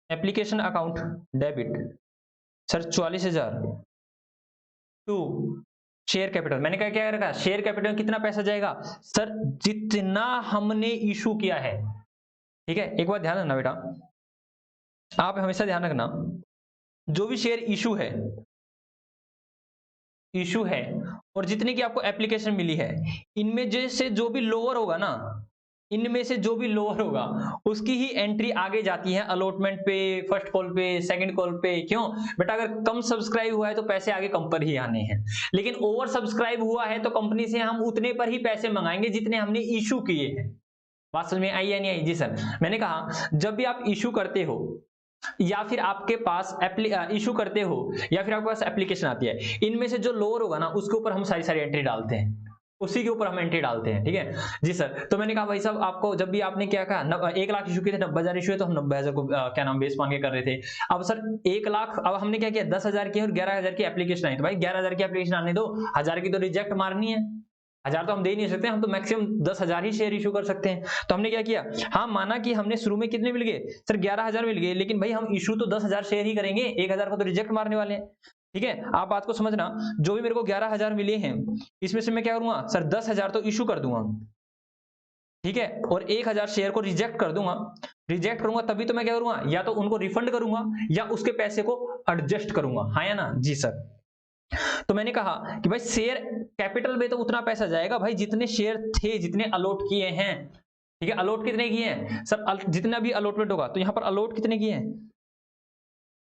application account debit sir 44,000 to share capital, मैंने क्या क्या रखा, शेयर कैपिटल कितना पैसा जाएगा सर, जितना हमने इशू किया है, ठीक है। एक बात ध्यान रखना बेटा, आप हमेशा ध्यान रखना, जो भी शेयर इशू है और जितने की आपको एप्लीकेशन मिली है, इनमें जैसे जो भी लोअर होगा ना, इनमें से जो भी लोअर होगा उसकी ही एंट्री आगे जाती है अलॉटमेंट पे, फर्स्ट कॉल पे, सेकंड कॉल पे। क्यों बेटा, अगर कम सब्सक्राइब हुआ है तो पैसे आगे कम पर ही आने हैं, लेकिन ओवर सब्सक्राइब हुआ है तो कंपनी से हम उतने पर ही पैसे मंगाएंगे जितने हमने इशू किए हैं। बात समझ में आई या नहीं आई जी सर। मैंने कहा जब भी आप इशू करते हो या फिर आपके पास इशू करते हो या फिर आपके पास एप्लीकेशन आती है, इनमें से जो लोअर होगा ना उसके ऊपर हम सारी सारी एंट्री डालते हैं, उसी के ऊपर हम एंट्री डालते हैं, ठीक है जी सर। तो मैंने कहा भाई साहब आपको जब भी आपने क्या कहा 1 लाख इशू किए थे, 90,000 इशू है, तो हम 90,000 को क्या नाम बेस मान के कर रहे थे। अब सर 1 लाख, अब हमने क्या किया 10,000 की और 11,000 की एप्लीकेशन आई, तो भाई 11,000 की एप्लीकेशन आने दो, 1,000 की तो रिजेक्ट मारनी है, 1,000 तो हम दे ही नहीं सकते, हम तो मैक्सिमम 10,000 ही शेयर इशू कर सकते हैं। तो हमने क्या किया, हाँ माना कि हमने शुरू में कितने मिल गए सर, 11,000 मिल गए, लेकिन भाई हम इशू तो 10,000 शेयर ही करेंगे, 1,000 को तो रिजेक्ट मारने वाले हैं, ठीक है। आप बात को समझना, जो भी मेरे को 11,000 मिले हैं, इसमें से मैं क्या करूंगा सर, 10,000 तो इशू कर दूंगा, ठीक है, और 1,000 शेयर को रिजेक्ट कर दूंगा। रिजेक्ट करूंगा तभी तो मैं क्या करूंगा, या तो उनको रिफंड करूंगा या उसके पैसे को एडजस्ट करूंगा, हाँ या ना जी सर। तो मैंने कहा कि भाई शेयर कैपिटल में तो उतना पैसा जाएगा भाई जितने शेयर थे, जितने अलॉट किए हैं, ठीक है। अलॉट कितने किए हैं सर, जितना भी अलॉटमेंट होगा, तो यहां पर अलॉट कितने किए हैं,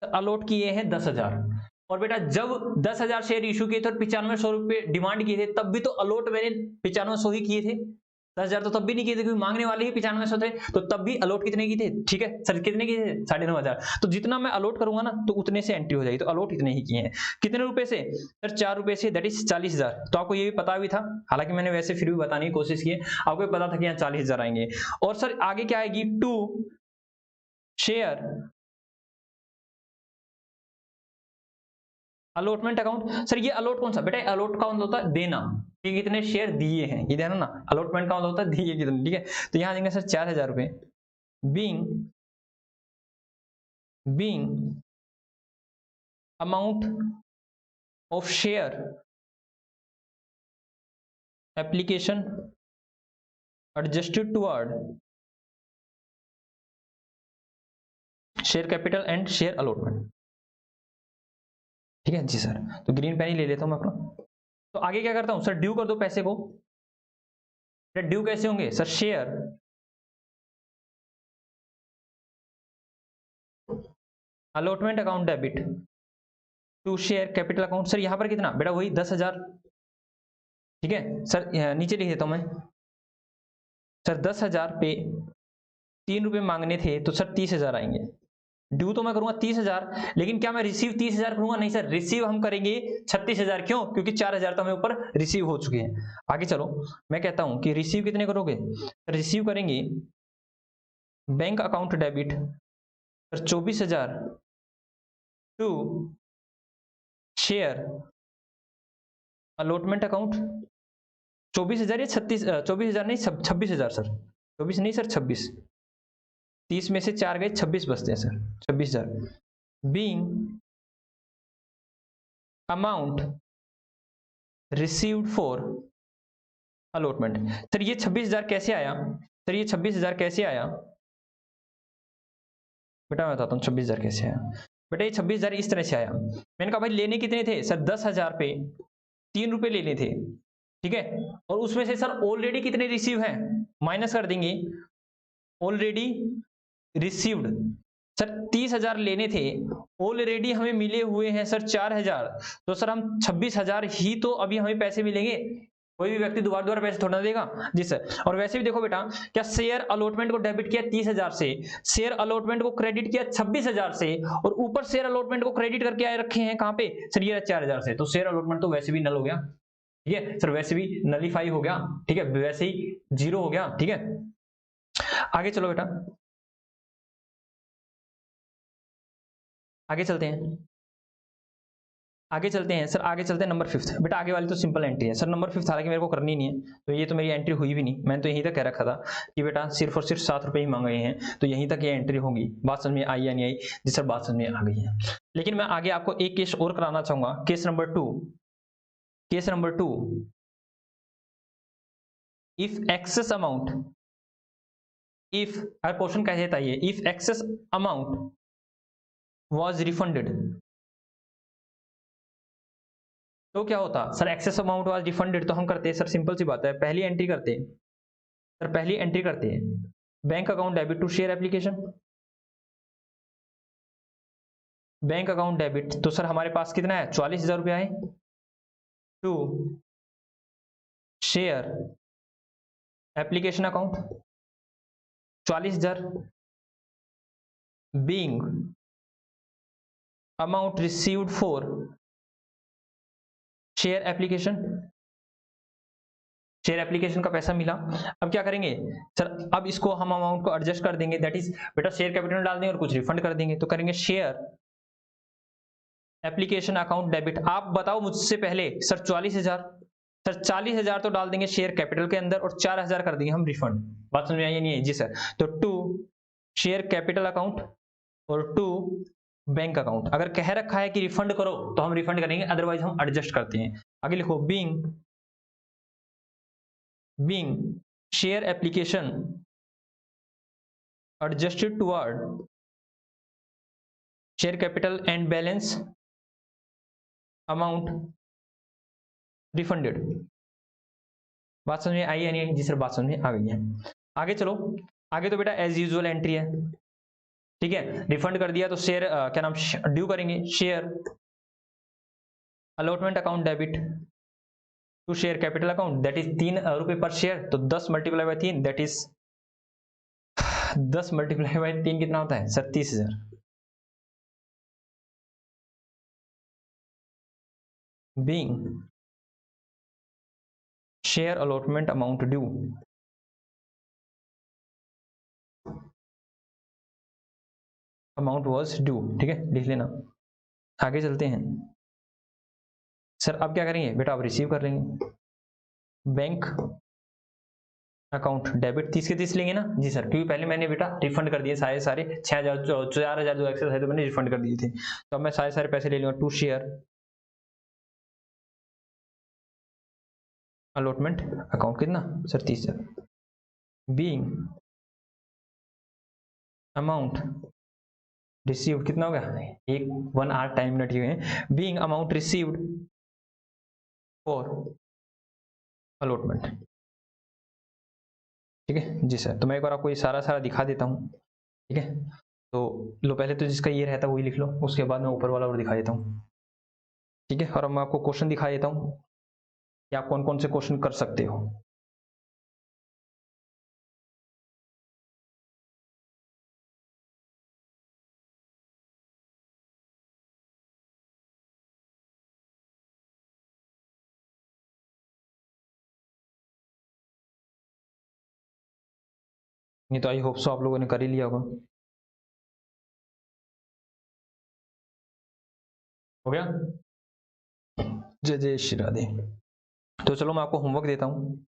अलॉट किए हैं 10,000। और बेटा जब 10,000 शेयर इशू किए थे और 9500 रुपए डिमांड किए थे, तब भी तो अलॉट मैंने 9500 ही किए थे, 10,000 तो तब भी नहीं किए थे क्योंकि मांगने वाले ही 9500 थे, तो तब भी अलॉट कितने की थे, ठीक है सर, कितने किए थे 9,500। तो जितना मैं अलॉट करूंगा ना तो उतने से एंट्री हो जाएगी, तो अलॉट इतने ही किए हैं, कितने रुपए से सर, 4 रुपए से, दैट इज 40,000। तो आपको ये भी पता भी था, हालांकि मैंने वैसे फिर भी बताने की कोशिश की, आपको पता था कि यहाँ 40,000 आएंगे। और सर आगे क्या आएगी, to share allotment account. Sir ये अलॉट कौन सा बेटा, अलॉट का मतलब होता है देना, कि कितने शेयर दिए हैं, ये ध्यान ना, अलॉटमेंट का मतलब होता है दिए कितने, ठीक है। तो यहां देंगे सर 4,000 रुपए, being being amount of share application adjusted toward share capital and share allotment. ठीक है जी सर, तो ग्रीन पेन ही ले लेता हूं मैं अपना। तो आगे क्या करता हूं सर, ड्यू कर दो पैसे को। ड्यू कैसे होंगे sir, share allotment account debit to share capital account. Sir यहां पर कितना बेटा, वही 10,000। ठीक है सर, नीचे लिख देता हूं मैं। सर 10,000 पे 3 रुपए मांगने थे तो सर 30,000 आएंगे। ड्यू तो मैं करूंगा 30,000, लेकिन क्या मैं रिसीव 30,000 करूंगा? नहीं सर, रिसीव हम करेंगे 36,000। क्यों? क्योंकि 4,000 तो हमें ऊपर रिसीव हो चुके हैं। आगे चलो, मैं कहता हूं कि रिसीव कितने करोगे? रिसीव करेंगे bank account debit sir 24,000 to share allotment account. 24,000 या 36, 24,000 नहीं, 26,000 सर। 24 नहीं सर, 26। 30 में से 4 गए, 26 बचते हैं sir, 26,000। Being amount received for allotment. Sir ये 26,000 कैसे आया? सर ये 26,000 कैसे आया बेटा, मैं बताता हूँ 26,000 कैसे आया। बेटा ये 26,000 इस तरह से आया। मैंने कहा भाई लेने कितने थे सर, 10,000 पे 3 रुपए लेने थे। ठीक है, और उसमें से सर ऑलरेडी कितने रिसीव हैं, माइनस कर देंगे ऑलरेडी रिसीव्ड। सर 30,000 लेने थे, ऑलरेडी हमें मिले हुए हैं सर 4,000। तो सर हम 26,000 ही तो अभी हमें पैसे मिलेंगे। कोई भी व्यक्ति दोबारा दोबारा पैसे थोड़ा ना देगा जी सर। और वैसे भी देखो बेटा, क्या शेयर अलॉटमेंट को डेबिट किया 30,000 से, शेयर अलॉटमेंट को क्रेडिट किया 26,000 से, और ऊपर शेयर अलॉटमेंट को क्रेडिट करके आए रखे हैं कहां पे सर, ये 4,000 से। तो शेयर अलॉटमेंट तो वैसे भी नल हो गया। ठीक है सर, वैसे भी नलीफाई हो गया। ठीक है, वैसे ही जीरो हो गया। ठीक है, आगे चलो बेटा, आगे चलते हैं। आगे चलते हैं सर, आगे चलते हैं नंबर 5। बेटा आगे वाली तो सिंपल एंट्री है सर, नंबर 5 हालांकि मेरे को करनी नहीं है, तो ये तो मेरी एंट्री हुई भी नहीं। मैंने तो यहीं तक कह रखा था कि बेटा सिर्फ और सिर्फ 7 रुपए ही मांगे हैं, तो यहीं तक ये एंट्री होगी। बात समझ में आई या नहीं आई? जी सर, बात समझ में आ गई है। लेकिन मैं आगे आपको एक केस और कराना चाहूंगा, case number 2। Case number 2, if excess amount, if, अगर क्वेश्चन कह देता है if excess amount was refunded, तो क्या होता sir, excess amount was refunded. तो हम करते हैं सर, सिंपल सी बात है, पहली एंट्री करते हैं सर, पहली एंट्री करते हैं bank account debit to share application. Bank account debit, तो सर हमारे पास कितना है, 44,000 रुपया है, to share application account 44,000, being amount received for share application. Share application का पैसा मिला। अब क्या करेंगे सर, अब इसको हम अमाउंट को एडजस्ट कर देंगे, दैट इज बेटा शेयर कैपिटल डाल देंगे और कुछ रिफंड कर देंगे। तो करेंगे शेयर एप्लीकेशन अकाउंट डेबिट। आप बताओ मुझसे पहले सर 44,000, सर 40,000 तो डाल देंगे शेयर कैपिटल के अंदर और 4,000 कर देंगे हम रिफंड। बात समझ में आई नहीं है? जी सर। तो टू शेयर कैपिटल अकाउंट और टू बैंक अकाउंट। अगर कह रखा है कि रिफंड करो तो हम रिफंड करेंगे, अदरवाइज हम एडजस्ट करते हैं। आगे लिखो being share application adjusted toward share capital and balance amount refunded. बात समझ में आई या नहीं? जी सर, बात समझ में आ गई है। आगे चलो, आगे तो बेटा एज यूजुअल एंट्री है। ठीक है, रिफंड कर दिया तो शेयर क्या नाम ड्यू करेंगे, share allotment account debit to share capital account, that is 3 रुपए पर शेयर। तो 10 multiply by 3, that is 10 multiply by 3 कितना होता है sir, 30,000। Being share allotment amount due, amount was due. ठीक है, लिख लेना। आगे चलते हैं सर, अब क्या करेंगे बेटा, अब रिसीव कर लेंगे बैंक अकाउंट डेबिट 30 के 30 लेंगे ना? जी सर, क्योंकि पहले मैंने बेटा रिफंड कर दिए सारे 6,000 4,000 जो एक्सेस है तो मैंने रिफंड कर दिए थे। तो अब मैं सारे पैसे ले लूंगा टू शेयर अलॉटमेंट अकाउंट कितना सर 30,000, बीइंग अमाउंट रिसीव्ड कितना हो गया, 1 आवर टाइम मिनट ये है, being amount received for allotment. ठीक है जी सर, तो मैं एक बार आपको ये सारा सारा दिखा देता हूँ। ठीक है, तो लो पहले तो जिसका ये रहता है वही लिख लो, उसके बाद मैं ऊपर वाला और दिखा देता हूँ। ठीक है, और अब मैं आपको क्वेश्चन दिखा देता हूँ कि आप कौन कौन से क्वेश्चन कर सकते हो। नहीं तो आई होप सो आप लोगों ने कर ही लिया होगा। हो गया, जय जय श्री राधे। तो चलो मैं आपको होमवर्क देता हूँ।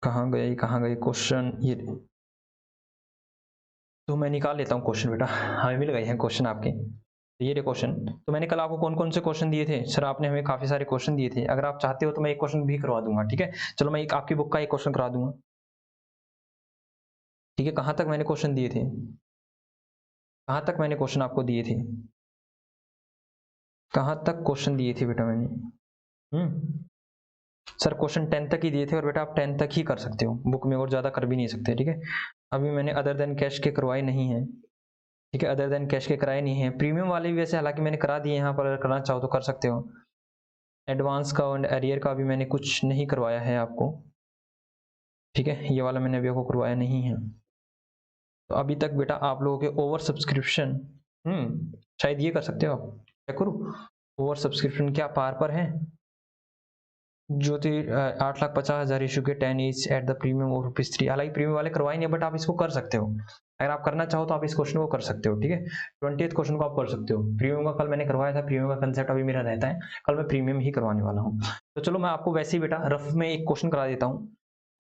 कहाँ गए क्वेश्चन, ये तो मैं निकाल लेता हूँ क्वेश्चन बेटा, हमें मिल गए हैं क्वेश्चन आपके। तो ये रहे क्वेश्चन। तो मैंने कल आपको कौन कौन से क्वेश्चन दिए थे सर, आपने हमें काफी सारे क्वेश्चन दिए थे, अगर आप चाहते हो तो मैं एक क्वेश्चन भी करवा दूंगा। ठीक है, चलो मैं एक आपकी बुक का एक क्वेश्चन करा दूंगा। ठीक है, कहाँ तक मैंने क्वेश्चन दिए थे, कहाँ तक मैंने क्वेश्चन आपको दिए थे, कहाँ तक क्वेश्चन दिए थे बेटा मैंने? सर क्वेश्चन 10 तक ही दिए थे, और बेटा आप 10 तक ही कर सकते हो बुक में, और ज़्यादा कर भी नहीं सकते। ठीक है, अभी मैंने अदर देन कैश के करवाए नहीं है। ठीक है, अदर देन कैश के कराए नहीं है, प्रीमियम वाले भी वैसे हालांकि मैंने करा दिए, यहाँ पर अगर करना चाहो तो कर सकते हो। एडवांस का और एरियर का भी मैंने कुछ नहीं करवाया है आपको। ठीक है, ये वाला मैंने अभी आपको करवाया नहीं है। तो अभी तक बेटा आप लोगों के ओवर सब्सक्रिप्शन शायद ये कर सकते हो आप, क्या करूँ, ओवर सब्सक्रिप्शन क्या पार पर है जो थी 8,50,000 इशू के 10 each at the premium of ₹3। हालांकि प्रीमियम वाले करवाए नहीं, बट आप इसको कर सकते हो, अगर आप करना चाहो तो आप इस क्वेश्चन को कर सकते हो। ठीक है, 20th क्वेश्चन को आप कर सकते हो। प्रीमियम का कल मैंने करवाया था, प्रीमियम का कंसेप्ट अभी मेरा रहता है, कल मैं प्रीमियम ही करवाने वाला हूँ। तो चलो मैं आपको वैसे ही बेटा रफ में एक क्वेश्चन करा देता हूँ,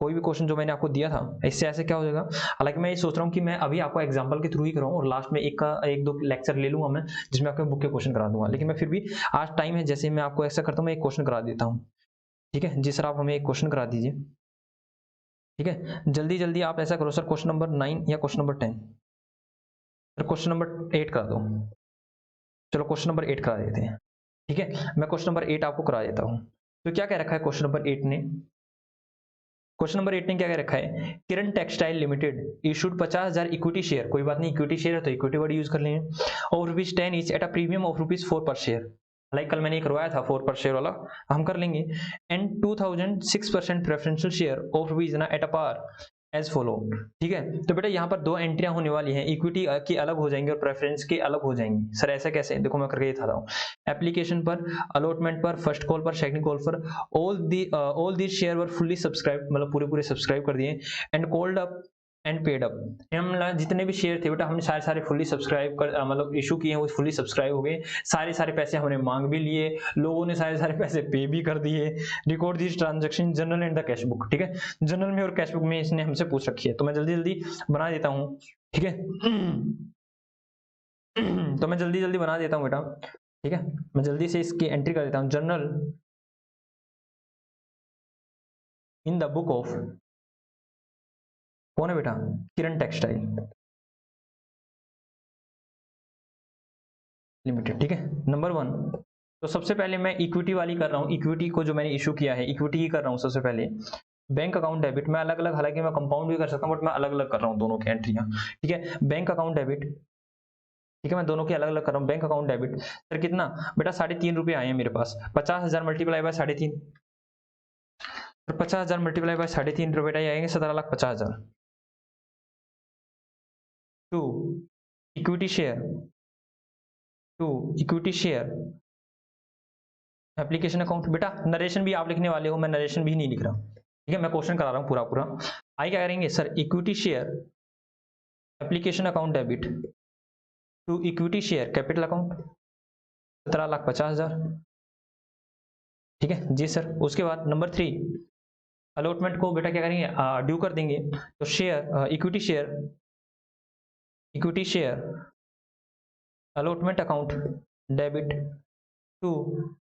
कोई भी क्वेश्चन जो मैंने आपको दिया था, इससे ऐसे क्या हो जाएगा। हालांकि मैं ये सोच रहा हूँ कि मैं अभी आपको एग्जांपल के थ्रू ही कराऊं, और लास्ट में एक दो लेक्चर ले लूंगा मैं, जिसमें आपके बुक के क्वेश्चन करा दूंगा, लेकिन मैं फिर भी आज टाइम है, जैसे मैं आपको ऐसा करता हूँ, मैं एक क्वेश्चन करा देता हूँ। ठीक है जी सर, आप हमें एक क्वेश्चन करा दीजिए। ठीक है, जल्दी जल्दी आप ऐसा करो सर, क्वेश्चन नंबर 9 या question number 10, sir question number 8 करा दो। चलो क्वेश्चन नंबर 8 करा देते हैं। ठीक है, मैं क्वेश्चन नंबर 8 आपको करा देता हूँ। तो क्या कह रखा है क्वेश्चन नंबर 8 ने, क्वेश्चन नंबर 8 ने क्या कह रखा है, Kiran textile limited issued 50,000 equity share, कोई बात नहीं इक्विटी शेयर है तो इक्विटी वर्ड यूज कर लेंगे, और ₹10 each at a premium of ₹4 पर शेयर, लाइक कल मैंने करवाया था 4 पर शेयर वाला, हम कर लेंगे। And 2006% preferential share of rupees ना at a par as follow. ठीक है, तो बेटा यहाँ पर दो एंट्रियां होने वाली हैं, इक्विटी की अलग हो जाएंगी और प्रेफरेंस की अलग हो जाएंगी। सर ऐसा कैसे, देखो मैं करके दिखाता हूँ। एप्लीकेशन पर, अलॉटमेंट पर, फर्स्ट कॉल पर, सेकंड कॉल पर, all the share were fully subscribe, मतलब पूरे पूरे सब्सक्राइब कर दिए, and called up and paid up. हम जितने भी शेयर थे बेटा हमने सारे सारे फुल्ली सब्सक्राइब कर मतलब इशू किए हैं, वो फुल्ली सब्सक्राइब हो गए, सारे सारे पैसे हमने मांग भी लिए, लोगों ने सारे सारे पैसे पे भी कर दिए। Record this transaction general and the cash book. ठीक है, जनरल में और कैश बुक में इसने हमसे पूछ रखी है, तो मैं जल्दी जल्दी बना देता हूँ। ठीक है तो मैं जल्दी जल्दी बना देता हूँ बेटा। ठीक है, मैं जल्दी से इसकी एंट्री कर देता हूँ, journal in the book of, कौन है बेटा, किरण टेक्सटाइल लिमिटेड। ठीक है, नंबर 1। तो सबसे पहले मैं इक्विटी वाली कर रहा हूँ, इक्विटी को जो मैंने इशू किया है इक्विटी ही कर रहा हूँ सबसे पहले। बैंक अकाउंट डेबिट, मैं अलग अलग, हालांकि मैं कंपाउंड भी कर सकता हूँ, बट मैं अलग अलग कर रहा हूँ दोनों की एंट्रियां। ठीक है, बैंक अकाउंट डेबिट, ठीक है मैं दोनों की अलग अलग कर रहा हूँ। बैंक अकाउंट डेबिट सर कितना बेटा, ₹3.5 आए हैं मेरे पास, 50,000 मल्टीप्लाई बाय 3.5, तो 50,000 मल्टीप्लाई बाय 3.5 बेटा ये आएंगे 17,50,000। To equity share, to equity share application account, बेटा नरेशन भी आप लिखने वाले हो, मैं नरेशन भी नहीं लिख रहा। ठीक है, मैं क्वेश्चन करा रहा हूँ पूरा पूरा। आगे क्या करेंगे sir, equity share application account debit to equity share capital account 17,50,000। ठीक है जी सर, उसके बाद नंबर 3 अलॉटमेंट को बेटा क्या करेंगे ड्यू कर देंगे, तो share equity share equity share allotment account debit to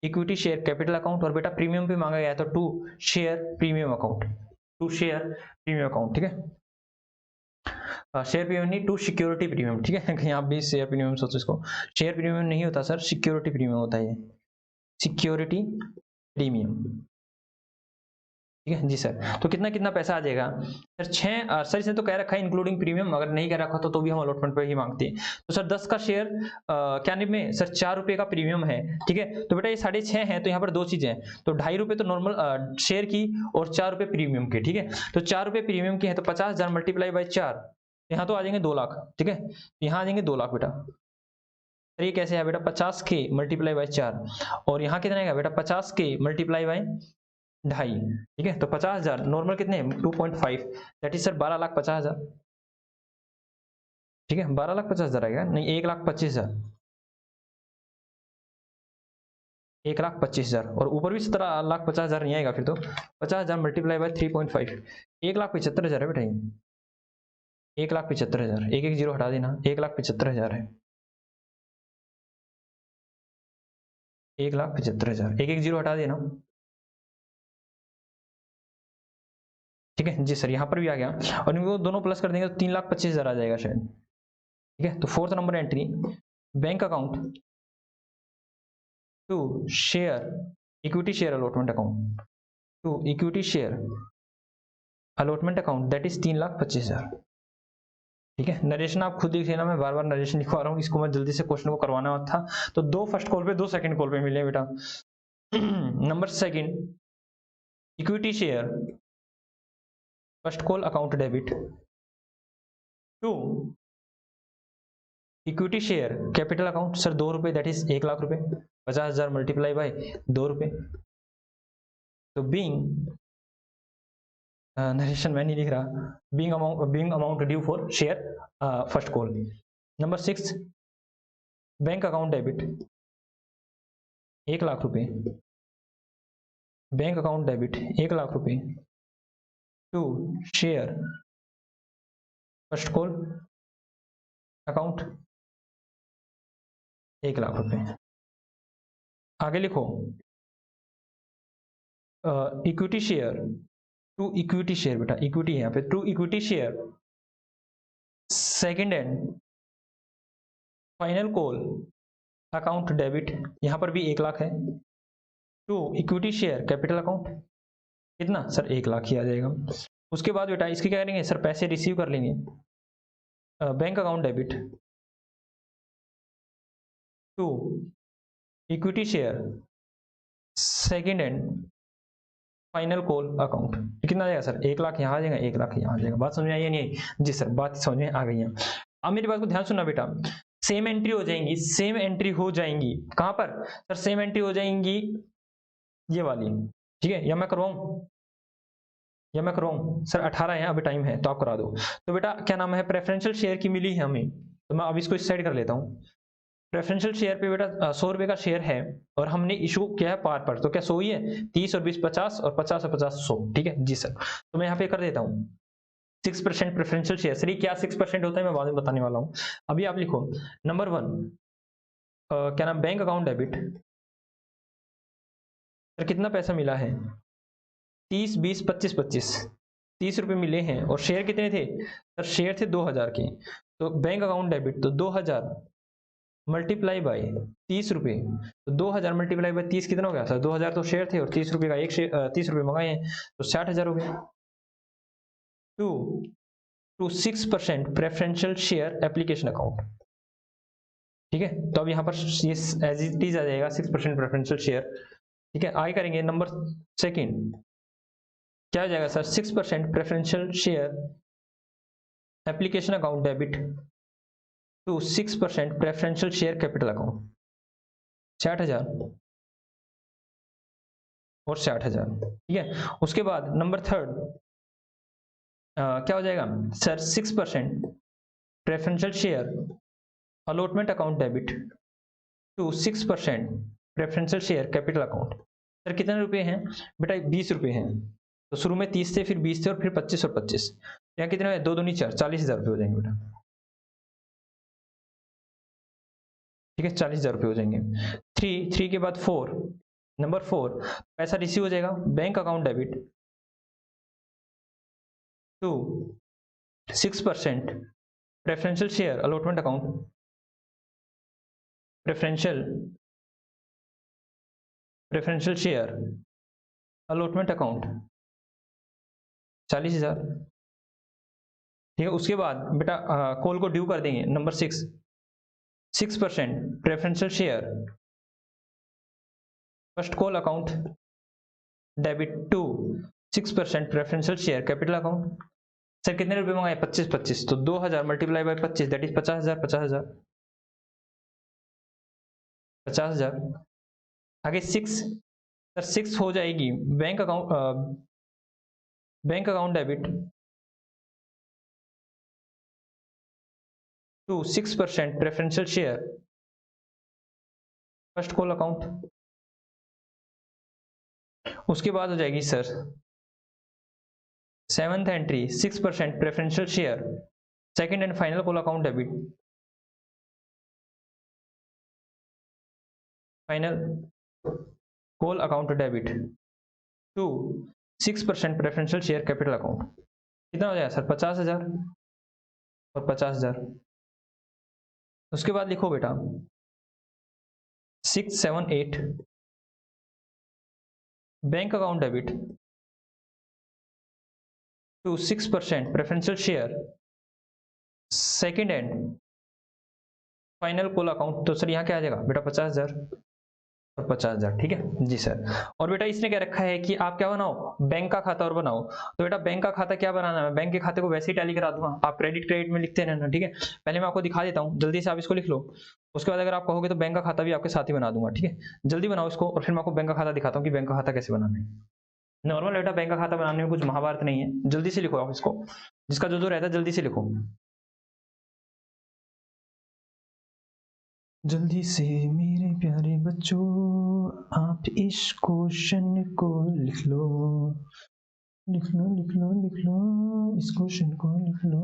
equity share capital account, और बेटा प्रीमियम भी मांगा गया है तो to share premium account, to share premium account, ठीक है। शेयर प्रीमियम नहीं, टू सिक्योरिटी प्रीमियम, ठीक है। कहीं आप भी शेयर प्रीमियम सोचो, इसको शेयर प्रीमियम नहीं होता सर, सिक्योरिटी प्रीमियम होता है, ये सिक्योरिटी प्रीमियम, ठीक है जी सर। तो कितना कितना पैसा आ जाएगा सर? सर इसने तो कह रखा है इंक्लूडिंग प्रीमियम, अगर नहीं कह रखा तो भी हम अलॉटमेंट पे ही मांगते हैं। तो सर 10 का शेयर क्या निब में सर 4 रुपए का प्रीमियम है, ठीक है। तो बेटा ये 6.5 है, तो यहाँ पर दो चीजें हैं, तो 2.5 रुपए तो नॉर्मल शेयर की और 4 रुपए प्रीमियम के, ठीक है। तो 4 रुपए प्रीमियम के हैं तो 50,000 मल्टीप्लाई बाई 4, यहाँ तो आ जाएंगे 2 लाख, ठीक है। यहाँ आ जाएंगे 2 लाख बेटा। सर ये कैसे है बेटा? 50 के मल्टीप्लाई बाई 4, और यहाँ कितना आएगा बेटा? 50 के मल्टीप्लाई बाई 2.5, ठीक है। तो 50,000 नॉर्मल कितने? 2.5, दैट इज सर 12,50,000, ठीक है। 12,50,000 आएगा, नहीं 1,25,000, 1,25,000, और ऊपर भी 17,50,000 नहीं आएगा फिर तो। 50,000 मल्टीप्लाई बाई 3.5, 1,75,000 है बेटा, 1,75,000, एक एक जीरो हटा देना, 1,75,000 है, 1,75,000, एक एक जीरो हटा देना, ठीक है जी सर। यहाँ पर भी आ गया, और इनको दोनों प्लस कर देंगे तो 3,25,000 आ जाएगा शायद, ठीक है। तो 4th number entry, bank account to share equity share allotment account, to equity share allotment account, that is 3,25,000, ठीक है। नरेशन आप खुद देख लेना, मैं बार बार नरेशन लिखवा रहा हूँ, इसको मैं जल्दी से क्वेश्चन को करवाना था। तो 2 फर्स्ट कॉल पे, 2 सेकंड कॉल पे मिले बेटा। Number second, equity share first call account debit to equity share capital account, sir 2 रुपए, दैट इज 1 लाख रुपए, 50,000 मल्टीप्लाई बाई 2 रुपए। तो बीइंग नरेशन मैं नहीं लिख रहा, being amount due for share first call. Number 6, bank account debit 1 lakh रुपए, बैंक अकाउंट डेबिट 1 लाख रुपए to share first call account 1 lakh रुपए। आगे लिखो equity share to equity share, बेटा इक्विटी है यहाँ पे, to equity share second and final call account debit, यहाँ पर भी 1 लाख है, to equity share capital account, कितना सर? 1 लाख ही आ जाएगा। उसके बाद बेटा इसके क्या करेंगे सर? पैसे रिसीव कर लेंगे, bank account debit to equity share second and final call account, कितना आ जाएगा सर? 1 लाख यहाँ आ जाएगा, 1 लाख यहाँ आ जाएगा। बात समझ में आई है नहीं? जी सर, बात समझ में आ गई है। अब मेरी बात को ध्यान सुनना बेटा, सेम एंट्री हो जाएंगी, सेम एंट्री हो जाएंगी, कहां पर सर? सेम एंट्री हो जाएंगी ये वाली, ठीक है। या मैं करवाऊं, या मैं करवाऊं सर? 18 है अभी, टाइम है तो आप करा दो। तो बेटा क्या नाम है, प्रेफरेंशियल शेयर की मिली है हमें, तो मैं अब इसको इस साइड कर लेता हूँ। प्रेफरेंशियल शेयर पे बेटा 100 रुपए का शेयर है, और हमने इशू किया है पार पर, तो क्या 100 ही है? 30 और 20 50, और 50 और 50 100, ठीक है जी सर। तो मैं यहाँ पे कर देता हूँ 6% प्रेफरेंशियल शेयर। सर क्या 6% होता है, मैं बाद में बताने वाला हूँ। अभी आप लिखो नंबर 1, क्या नाम, बैंक अकाउंट डेबिट, सर कितना पैसा मिला है? 30 20 25 25, 30 रुपए मिले हैं, और शेयर कितने थे सर? शेयर थे 2,000 के, तो बैंक अकाउंट डेबिट, तो 2,000 मल्टीप्लाई बाई 30 रुपए, तो 2,000 मल्टीप्लाई बाई 30 कितना हो गया सर? 2,000 तो शेयर थे, और 30 रुपए का एक शेयर 30 रुपए मंगाए हैं, तो 60,000 हो गया। To 6% preferential share application account, ठीक है। तो अब यहाँ पर ये एज इट इज आ जाएगा 6% प्रेफरेंशियल शेयर, ठीक है। आगे करेंगे नंबर सेकंड, क्या हो जाएगा sir? 6% preferential share application account debit to 6% preferential share capital account, 60,000 और 60,000, ठीक है। उसके बाद नंबर थर्ड क्या हो जाएगा sir? 6% preferential share allotment account debit to 6% preferential share capital account, sir कितने रुपए हैं बेटा? 20 रुपए हैं, तो शुरू में 30 थे, फिर 20 थे, और फिर 25 और 25, यहाँ कितने? 2 दूनी 4, 40,000 रुपये हो जाएंगे बेटा। ठीक है, 40,000 रुपये हो जाएंगे। 3 के बाद 4, नंबर 4 पैसा रिसीव हो जाएगा, bank account debit to 6% preferential share allotment account, preferential share allotment account 40,000। ठीक है, उसके बाद बेटा कॉल को ड्यू कर देंगे, number 6% preferential share first call account debit to 6% preferential share capital account. Sir कितने रुपए मंगाए? 25 तो 2000 मल्टीप्लाई बाय 25 दैट इज 50,000। आगे 6 सर 6 हो जाएगी bank account debit to 6% preferential share first call account. उसके बाद हो जाएगी sir 7th entry 6% preferential share second and final call account debit, final call account debit to 6% preferential share capital account. कितना हो जाएगा सर? 50,000 और 50,000। उसके बाद लिखो बेटा 6, 7, 8 bank account debit to 6% preferential share second and final call account. तो सर यहाँ क्या आ जाएगा बेटा? 50,000 और 50,000। ठीक है जी सर। और बेटा इसने क्या रखा है कि आप क्या बनाओ? बैंक का खाता और बनाओ। तो बेटा बैंक का खाता क्या बनाना है? बैंक के खाते को वैसे ही टैली करा दूंगा, आप क्रेडिट क्रेडिट में लिखते रहना। ठीक है, पहले मैं आपको दिखा देता हूँ, जल्दी से आप इसको लिख लो। उसके बाद अगर आप कहोगे तो बैंक का खाता भी आपके साथ ही बना दूंगा। ठीक है, जल्दी बनाओ इसको और फिर मैं आपको बैंक का खाता दिखाता हूँ कि बैंक का खाता कैसे बनाना है। नॉर्मल बेटा बैंक का खाता बनाने में कुछ महाभारत नहीं है, जल्दी से लिखो आप इसको, जिसका जो रहता है जल्दी से लिखो। जल्दी से मेरे प्यारे बच्चों आप इस क्वेश्चन को लिख लो, लिख लो लिख लो लिख लो, इस क्वेश्चन को लिख लो।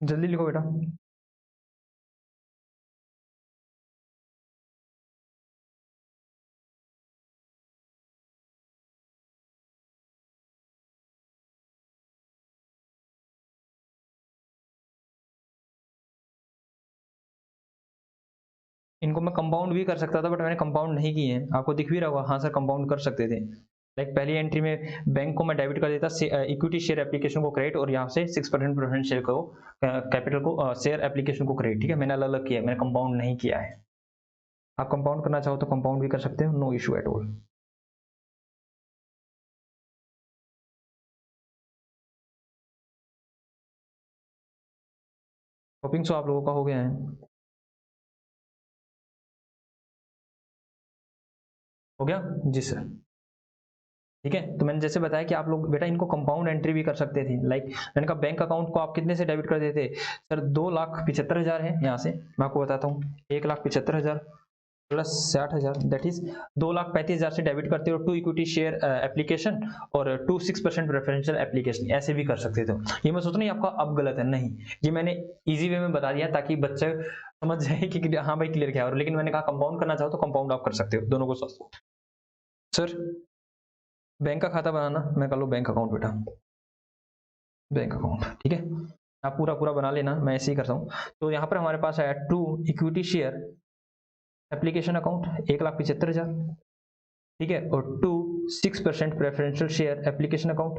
जल्दी लिखो बेटा। इनको मैं कंपाउंड भी कर सकता था बट मैंने कंपाउंड नहीं किए हैं, आपको दिख भी रहा होगा। हाँ सर कंपाउंड कर सकते थे। लाइक पहली एंट्री में बैंक को मैं डेबिट कर देता, इक्विटी शेयर एप्लीकेशन को क्रेडिट और यहाँ से 6% प्रेफरेंस शेयर को कैपिटल को शेयर एप्लीकेशन को क्रेडिट। ठीक है, मैंने अलग अलग किया है, मैंने कंपाउंड नहीं किया है। आप कंपाउंड करना चाहो तो कंपाउंड भी कर सकते हो, no issue at all. Hoping so आप लोगों का हो गया है। हो गया जी सर। ठीक है, तो मैंने जैसे बताया कि आप लोग बेटा इनको कंपाउंड एंट्री भी कर सकते थे। लाइक मैंने कहा बैंक अकाउंट को आप कितने से डेबिट कर देते? सर 2,75,000 है, यहाँ से मैं आपको बताता हूँ 1,75,000 प्लस 60,000 दैट इज 2,35,000 से डेबिट करते हो टू इक्विटी शेयर एप्लीकेशन और टू 6% प्रेफरेंशियल एप्लीकेशन, ऐसे भी कर सकते थे। ये मैं सोच नहीं आपका अब गलत है, नहीं, ये मैंने इजी वे में बता दिया ताकि बच्चे समझ जाए कि हाँ भाई क्लियर क्या है। और लेकिन मैंने कहा कंपाउंड करना चाहो तो कंपाउंड आप कर सकते हो, दोनों को साथ। सर बैंक का खाता बनाना, मैं कर लो बैंक अकाउंट बेटा, बैंक अकाउंट। ठीक है, आप पूरा पूरा बना लेना, मैं ऐसे ही करता हूँ। तो यहाँ पर हमारे पास आया to equity share application account 1,75,000। ठीक है, और to 6% preferential share application account,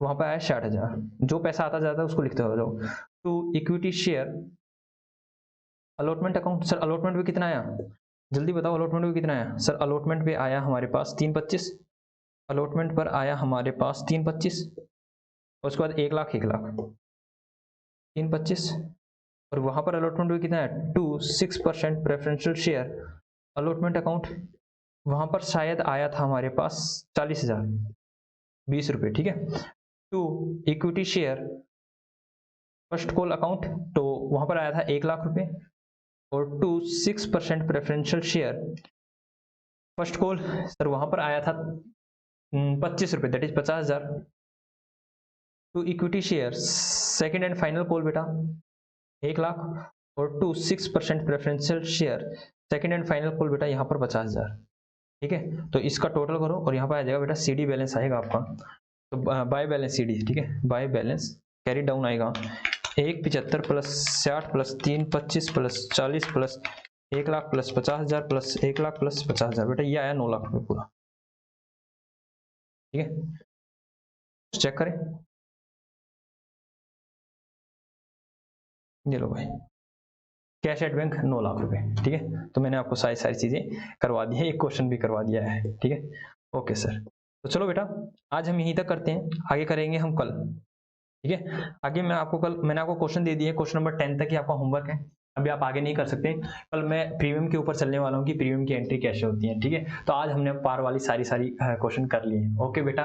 वहां पर आया 60,000। जो पैसा आता जाता है उसको लिखते हो जाओ। To equity share allotment account, sir allotment पे कितना आया? जल्दी बताओ अलॉटमेंट पे कितना आया? सर अलॉटमेंट पे आया हमारे पास 325, अलॉटमेंट पर आया हमारे पास 325, और उसके बाद 1,00,000 325, और वहां पर अलॉटमेंट पे कितना है? To 6% preferential share allotment account, वहां पर शायद आया था हमारे पास 40,000 20 रुपए। ठीक है, to equity share first call account, तो वहां पर आया था 1,00,000 रुपए, और to 6% preferential share first call sir वहां पर आया था 25 रुपये, that is 50,000 to equity share. Second and final call बेटा 1 लाख, और to 6% preferential share, second and final call बेटा यहाँ पर 50,000। ठीक है, तो इसका टोटल करो और यहाँ पर आ जाएगा बेटा CD बैलेंस आएगा आपका, तो बाय बैलेंस CD, ठीक है, बाय बैलेंस कैरी डाउन आएगा 175 plus 60 plus 3 25 plus 40 plus 1 lakh plus 50,000 plus 1 lakh plus 50,000, बेटा ये आया 9 लाख रुपये पूरा। ठीक है, चेक करें, ये लो भाई, कैश एट बैंक 9 लाख रुपए। ठीक है, तो मैंने आपको सारी चीजें करवा दी है, एक क्वेश्चन भी करवा दिया है। ठीक है, ओके सर, तो चलो बेटा आज हम यहीं तक करते हैं, आगे करेंगे हम कल। ठीक है, आगे मैं आपको कल, मैंने आपको क्वेश्चन दे दिए, क्वेश्चन नंबर 10 तक ही आपका होमवर्क है, अभी आप आगे नहीं कर सकते। कल मैं प्रीमियम के ऊपर चलने वाला हूँ कि प्रीमियम की एंट्री कैसे होती है। ठीक है, तो आज हमने पार वाली सारी क्वेश्चन कर लिए। ओके बेटा,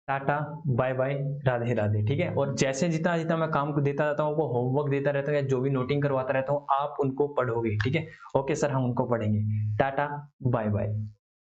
tata bye bye, Radhe Radhe. ठीक है, और जैसे जितना जितना मैं काम को देता रहता हूँ, वो होमवर्क देता रहता हूँ या जो भी नोटिंग करवाता रहता हूँ, आप उनको पढ़ोगे। ठीक है, ओके सर, हम उनको पढ़ेंगे। Tata bye bye.